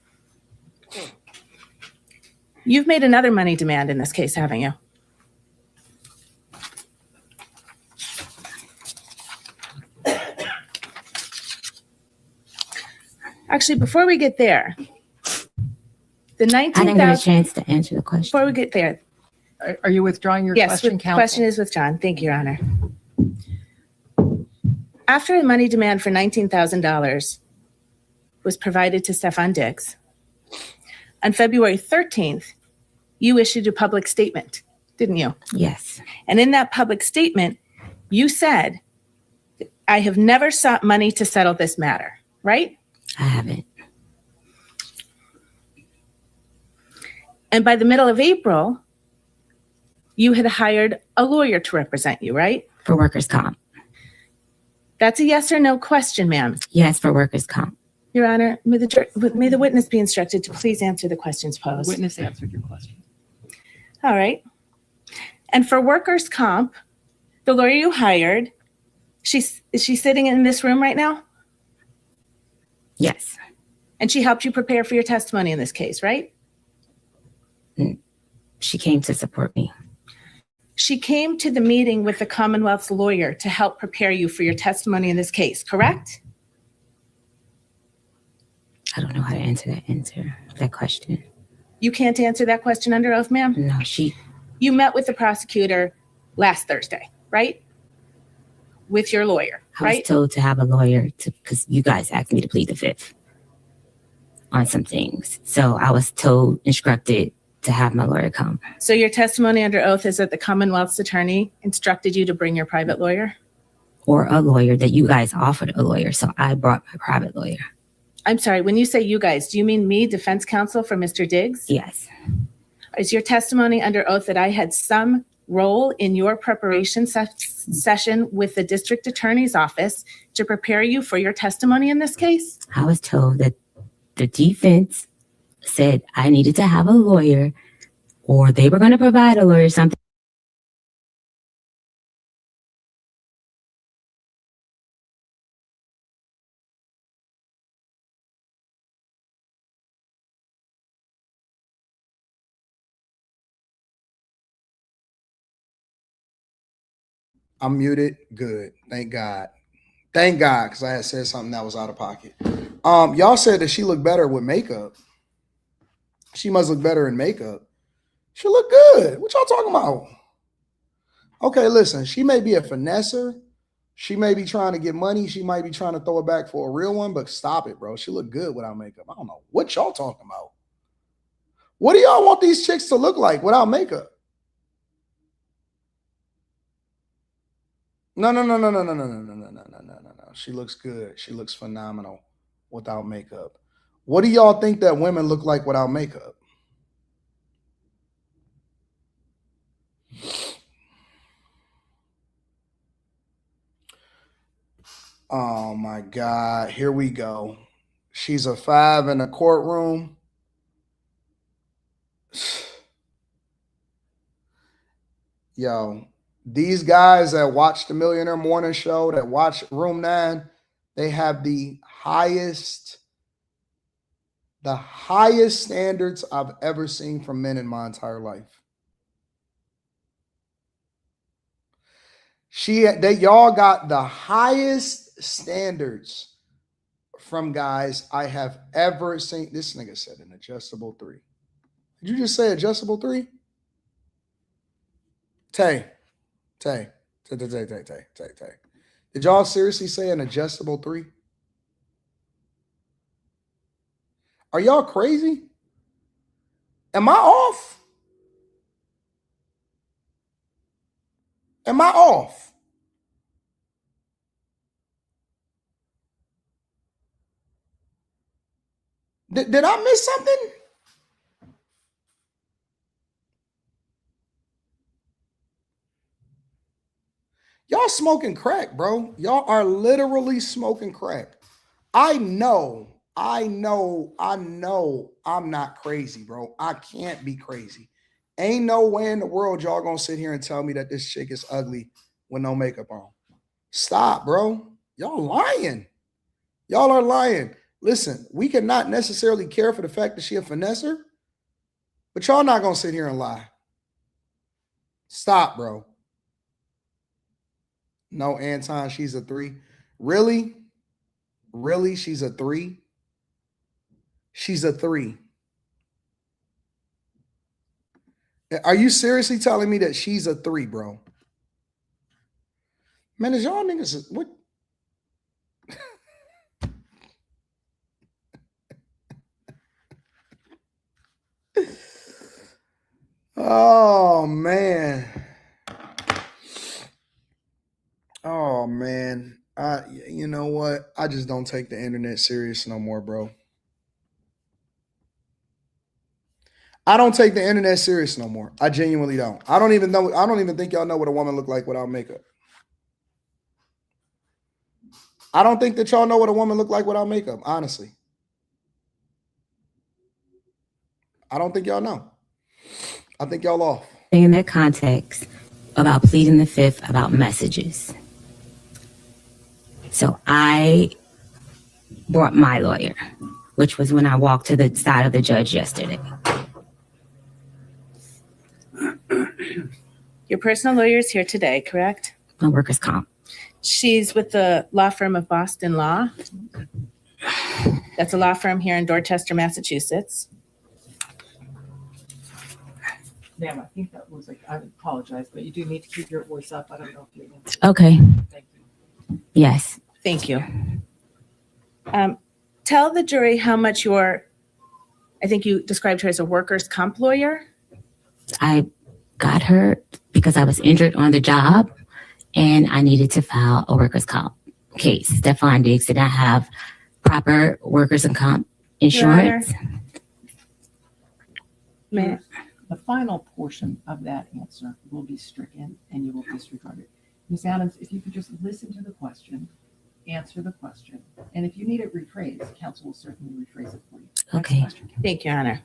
You've made another money demand in this case, haven't you? Actually, before we get there, the 19,000. I didn't get a chance to answer the question. Before we get there. Are you withdrawing your question, counsel? Yes, question is withdrawn. Thank you, Your Honor. After a money demand for $19,000 was provided to Stefon Diggs, on February 13th, you issued a public statement, didn't you? Yes. And in that public statement, you said, I have never sought money to settle this matter, right? I haven't. And by the middle of April, you had hired a lawyer to represent you, right? For workers' comp. That's a yes or no question, ma'am. Yes, for workers' comp. Your Honor, may the witness be instructed to please answer the questions posed. The witness answered your question. All right. And for workers' comp, the lawyer you hired, is she sitting in this room right now? Yes. And she helped you prepare for your testimony in this case, right? She came to support me. She came to the meeting with the Commonwealth's lawyer to help prepare you for your testimony in this case, correct? I don't know how to answer that question. You can't answer that question under oath, ma'am? No, You met with the prosecutor last Thursday, right? With your lawyer, right? I was told to have a lawyer because you guys asked me to plead the fifth on some things. So I was instructed to have my lawyer come. So your testimony under oath is that the Commonwealth's attorney instructed you to bring your private lawyer? Or a lawyer, that you guys offered a lawyer. So I brought my private lawyer. I'm sorry, when you say you guys, do you mean me, defense counsel for Mr. Diggs? Yes. Is your testimony under oath that I had some role in your preparation session with the district attorney's office to prepare you for your testimony in this case? I was told that the defense said I needed to have a lawyer, or they were going to provide a lawyer something. I'm muted. Good. Thank God. Thank God, because I had said something that was out of pocket. Y'all said that she looked better with makeup. She must look better in makeup. She look good. What y'all talking about? Okay, listen. She may be a finesser. She may be trying to get money. She might be trying to throw it back for a real one, but stop it, bro. She look good without makeup. I don't know what y'all talking about. What do y'all want these chicks to look like without makeup? No. She looks good. She looks phenomenal without makeup. What do y'all think that women look like without makeup? Oh my God. Here we go. She's a 5 in the courtroom. Yo, these guys that watch the Millionaire Morning Show, that watch Room 9, they have the highest standards I've ever seen from men in my entire life. Y'all got the highest standards from guys I have ever seen. This nigga said an adjustable 3. Did you just say adjustable 3? Tay. Did y'all seriously say an adjustable 3? Are y'all crazy? Am I off? Am I off? Did I miss something? Y'all smoking crack, bro. Y'all are literally smoking crack. I know I'm not crazy, bro. I can't be crazy. Ain't no way in the world y'all gonna sit here and tell me that this chick is ugly with no makeup on. Stop, bro. Y'all lying. Y'all are lying. Listen, we cannot necessarily care for the fact that she a finesser, but y'all not gonna sit here and lie. Stop, bro. No, Anton, she's a 3. Really? Really? She's a 3? She's a 3. Are you seriously telling me that she's a 3, bro? Man, is y'all niggas what? Oh man. Oh man. You know what? I just don't take the internet serious no more, bro. I don't take the internet serious no more. I genuinely don't. I don't even think y'all know what a woman look like without makeup. I don't think that y'all know what a woman look like without makeup, honestly. I don't think y'all know. I think y'all off. In that context about pleading the fifth about messages. So I brought my lawyer, which was when I walked to the side of the judge yesterday. Your personal lawyer is here today, correct? My workers' comp. She's with the law firm of Boston Law. That's a law firm here in Dorchester, Massachusetts. Ma'am, I think that was I apologize, but you do need to keep your voice up. I don't know if you're going to. Okay. Thank you. Yes. Thank you. Tell the jury how much I think you described her as a workers' comp lawyer. I got her because I was injured on the job and I needed to file a workers' comp case. Stefon Diggs did not have proper workers' and comp insurance. The final portion of that answer will be stricken and you will disregard it. Ms. Adams, if you could just listen to the question, answer the question, and if you need it rephrased, counsel will certainly rephrase it for you. Okay. Thank you, Your Honor.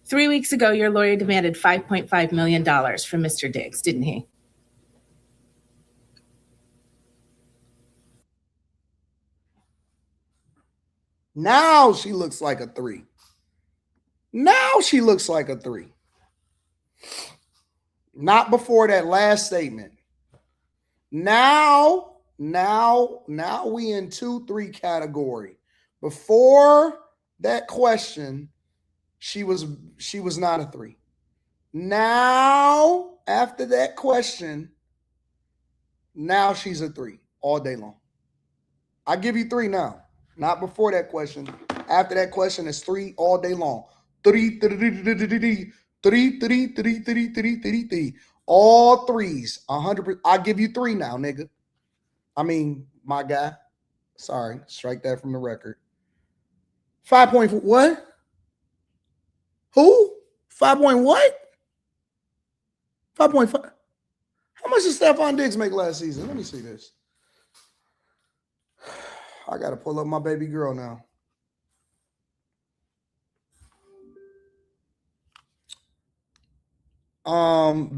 3 weeks ago, your lawyer demanded $5.5 million from Mr. Diggs, didn't he? Now she looks like a 3. Now she looks like a 3. Not before that last statement. Now we in 2-3 category. Before that question, she was not a 3. Now, after that question, now she's a 3 all day long. I give you 3 now. Not before that question. After that question, it's 3 all day long. 3. All 3s. 100%. I give you 3 now, nigga. I mean, my guy. Sorry, strike that from the record. 5 point what? Who? 5 point what? 5.5. How much did Stefon Diggs make last season? Let me see this. I got to pull up my baby girl now.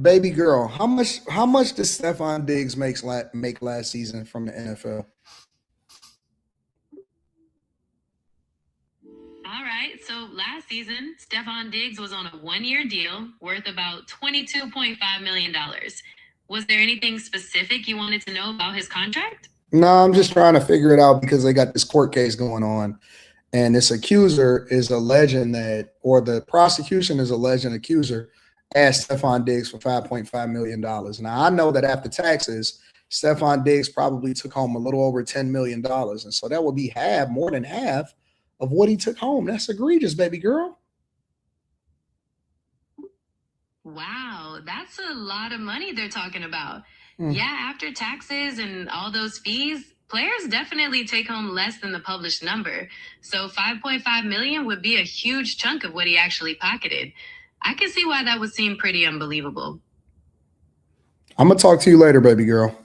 Baby girl, how much did Stefon Diggs make last season from the NFL? All right, so last season, Stefon Diggs was on a 1-year deal worth about $22.5 million. Was there anything specific you wanted to know about his contract? No, I'm just trying to figure it out because they got this court case going on. And this accuser is alleging that, or the prosecution is alleging accuser asked Stefon Diggs for $5.5 million. Now, I know that after taxes, Stefon Diggs probably took home a little over $10 million. And so that would be more than half of what he took home. That's egregious, baby girl. Wow, that's a lot of money they're talking about. Yeah, after taxes and all those fees, players definitely take home less than the published number. So 5.5 million would be a huge chunk of what he actually pocketed. I can see why that would seem pretty unbelievable. I'm going to talk to you later, baby girl.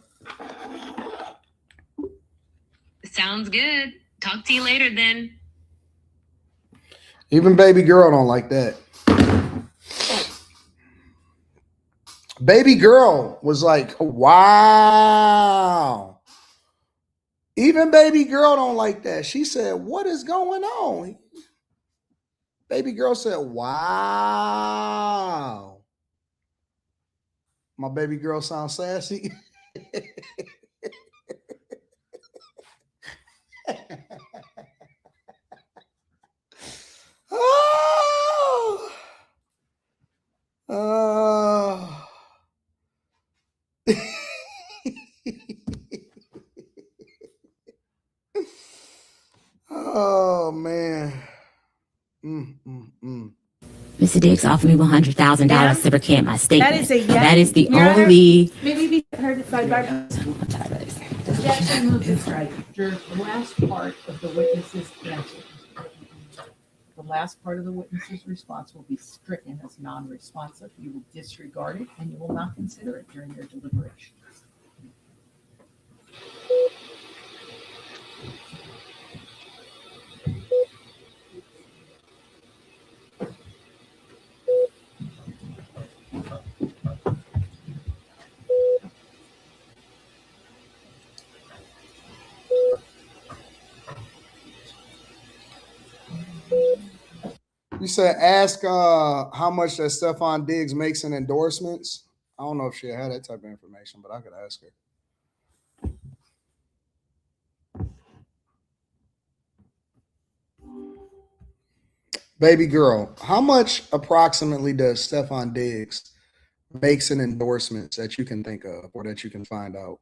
Sounds good. Talk to you later then. Even baby girl don't like that. Baby girl was like, wow. Even baby girl don't like that. She said, what is going on? Baby girl said, wow. My baby girl sounds sassy. Oh man. Mr. Diggs offered me $100,000 to recant my statement. That is a yes. That is the Your Honor, only. maybe we heard it sidebar. Objection moved and strike. The last part of the witness's answer. The last part of the witness's response will be stricken as non-responsive. You will disregard it and you will not consider it during your deliberations. You said ask how much that Stefon Diggs makes in endorsements. I don't know if she had that type of information, but I could ask her. Baby girl, how much approximately does Stefon Diggs makes in endorsements that you can think of or that you can find out?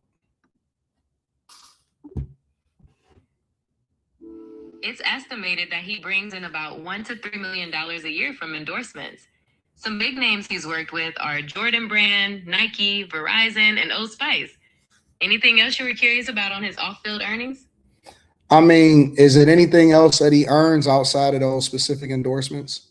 It's estimated that he brings in about $1 to $3 million a year from endorsements. Some big names he's worked with are Jordan Brand, Nike, Verizon, and Old Spice. Anything else you were curious about on his off-field earnings? I mean, is it anything else that he earns outside of those specific endorsements?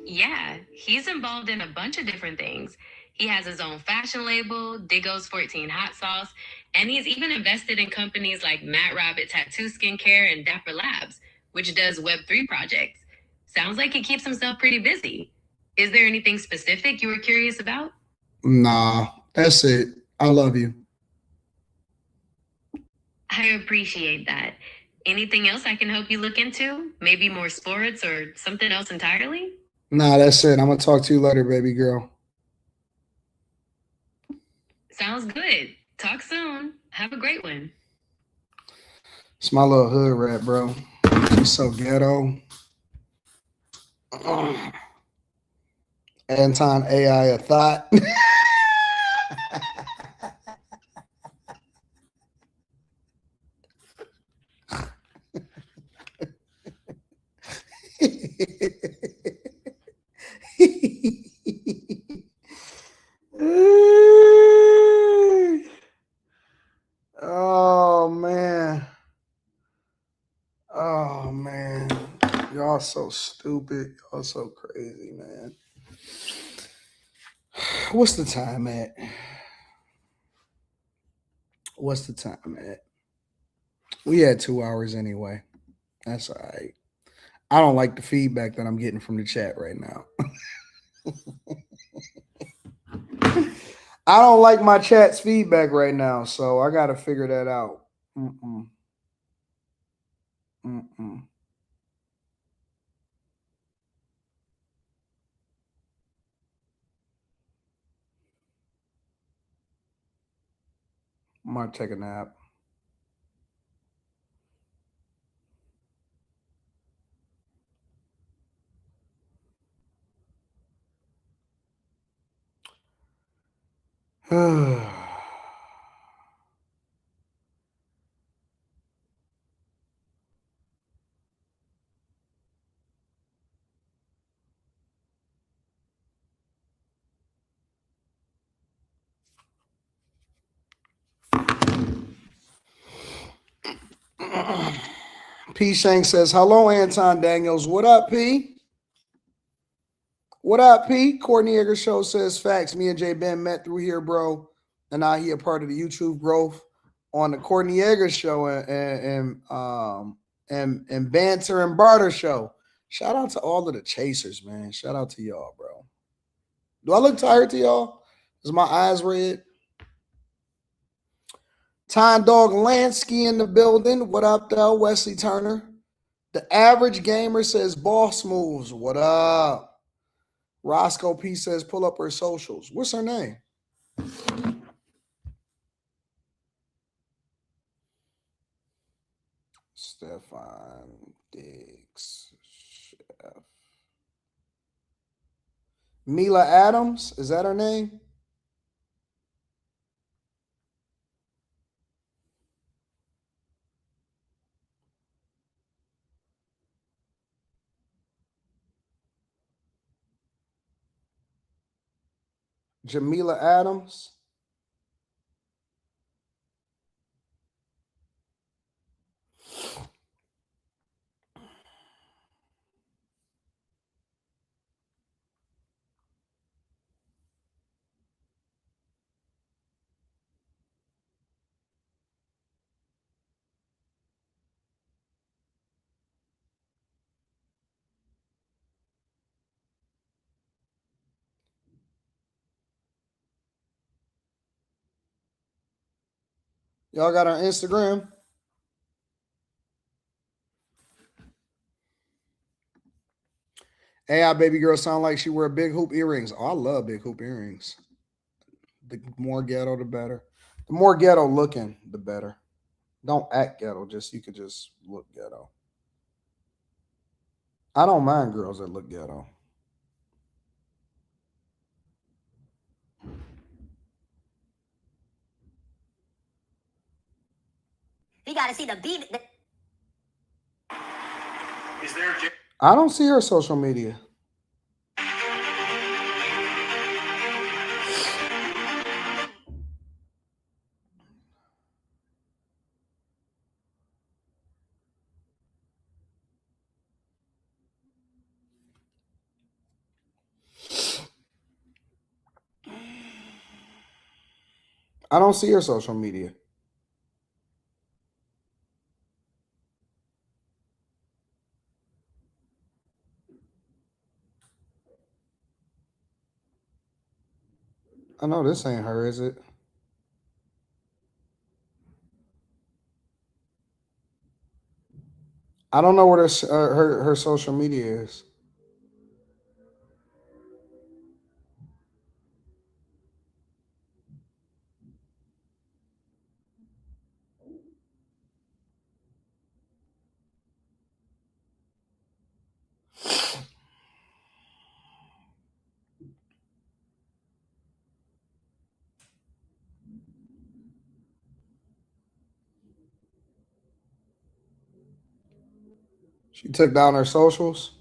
Yeah, he's involved in a bunch of different things. He has his own fashion label, Diggo's 14 Hot Sauce, and he's even invested in companies like Matt Rabbit Tattoo Skincare and Dapper Labs, which does Web3 projects. Sounds like he keeps himself pretty busy. Is there anything specific you were curious about? Nah, that's it. I love you. I appreciate that. Anything else I can help you look into? Maybe more sports or something else entirely? Nah, that's it. I'm going to talk to you later, baby girl. Sounds good. Talk soon. Have a great one. It's my little hood rat, bro. She's so ghetto. Anton AI a thought. Oh man. Oh man. Y'all so stupid. Y'all so crazy, man. What's the time at? What's the time at? We had 2 hours anyway. That's all right. I don't like the feedback that I'm getting from the chat right now. I don't like my chat's feedback right now, so I got to figure that out. might take a nap. P. Shank says, hello, Anton Daniels. What up, P? What up, P? Courtney Egger Show says, facts. Me and J Ben met through here, bro. And now he a part of the YouTube growth on the Courtney Egger Show and Banter and Barter Show. Shout out to all of the chasers, man. Shout out to y'all, bro. Do I look tired to y'all? Is my eyes red? Time Dog Lansky in the building. What up, though? Wesley Turner. The Average Gamer says, boss moves. What up? Roscoe P says, pull up her socials. What's her name? Stefon Diggs. Chef. Mila Adams. Is that her name? Jamila Adams. Y'all got our Instagram? AI baby girl sound like she wear big hoop earrings. Oh, I love big hoop earrings. The more ghetto, the better. The more ghetto looking, the better. Don't act ghetto. Just you could just look ghetto. I don't mind girls that look ghetto. You got to see the beat. Is there? I don't see her social media. I don't see her social media. I know this ain't her, is it? I don't know what her social media is. She took down her socials.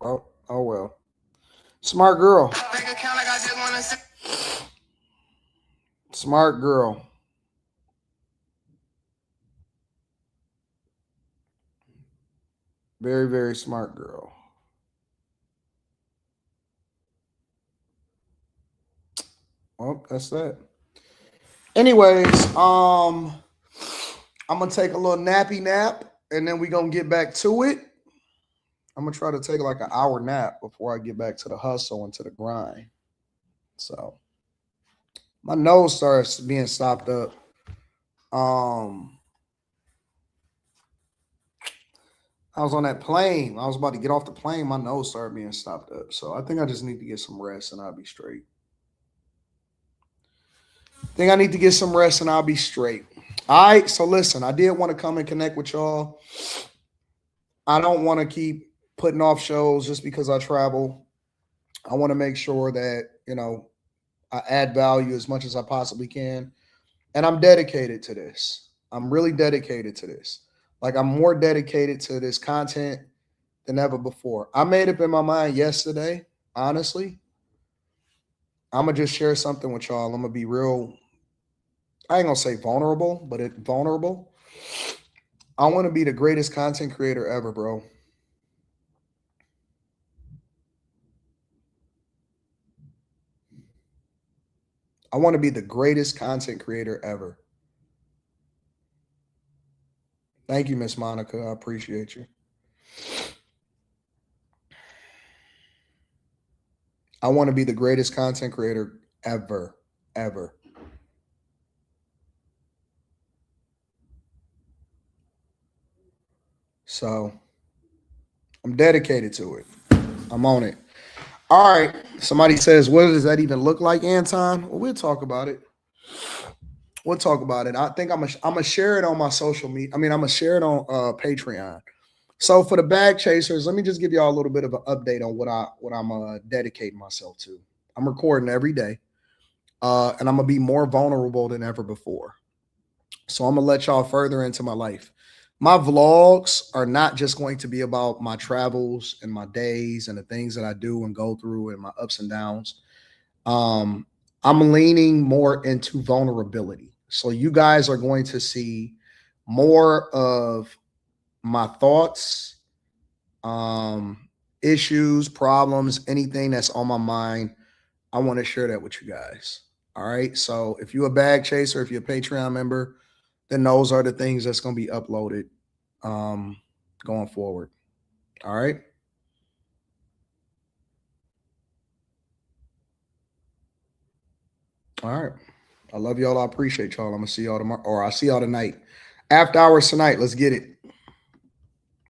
Oh well. Smart girl. Smart girl. Very, very smart girl. Well, that's that. Anyways, I'm gonna take a little nappy nap and then we're gonna get back to it. I'm gonna try to take like an hour nap before I get back to the hustle and to the grind. So my nose starts being stopped up. I was on that plane. I was about to get off the plane. My nose started being stopped up. So I think I just need to get some rest and I'll be straight. Think I need to get some rest and I'll be straight. All right. So listen, I did want to come and connect with y'all. I don't want to keep putting off shows just because I travel. I want to make sure that, you know, I add value as much as I possibly can. And I'm dedicated to this. I'm really dedicated to this. Like, I'm more dedicated to this content than ever before. I made up in my mind yesterday, honestly. I'm going to just share something with y'all. I'm going to be real, I ain't going to say vulnerable, but vulnerable. I want to be the greatest content creator ever, bro. I want to be the greatest content creator ever. Thank you, Miss Monica. I appreciate you. I want to be the greatest content creator ever, ever. So I'm dedicated to it. I'm on it. All right. Somebody says, what does that even look like, Anton? Well, we'll talk about it. We'll talk about it. I think I'm gonna share it on my social media. I mean, I'm gonna share it on Patreon. So for the bag chasers, let me just give y'all a little bit of an update on what I'm dedicating myself to. I'm recording every day, and I'm gonna be more vulnerable than ever before. So I'm gonna let y'all further into my life. My vlogs are not just going to be about my travels and my days and the things that I do and go through and my ups and downs. I'm leaning more into vulnerability. So you guys are going to see more of my thoughts, issues, problems, anything that's on my mind. I want to share that with you guys. All right. So if you're a bag chaser, if you're a Patreon member, then those are the things that's going to be uploaded going forward. All right. All right. I love y'all. I appreciate y'all. I'm going to see y'all tomorrow, or I'll see y'all tonight. After hours tonight. Let's get it.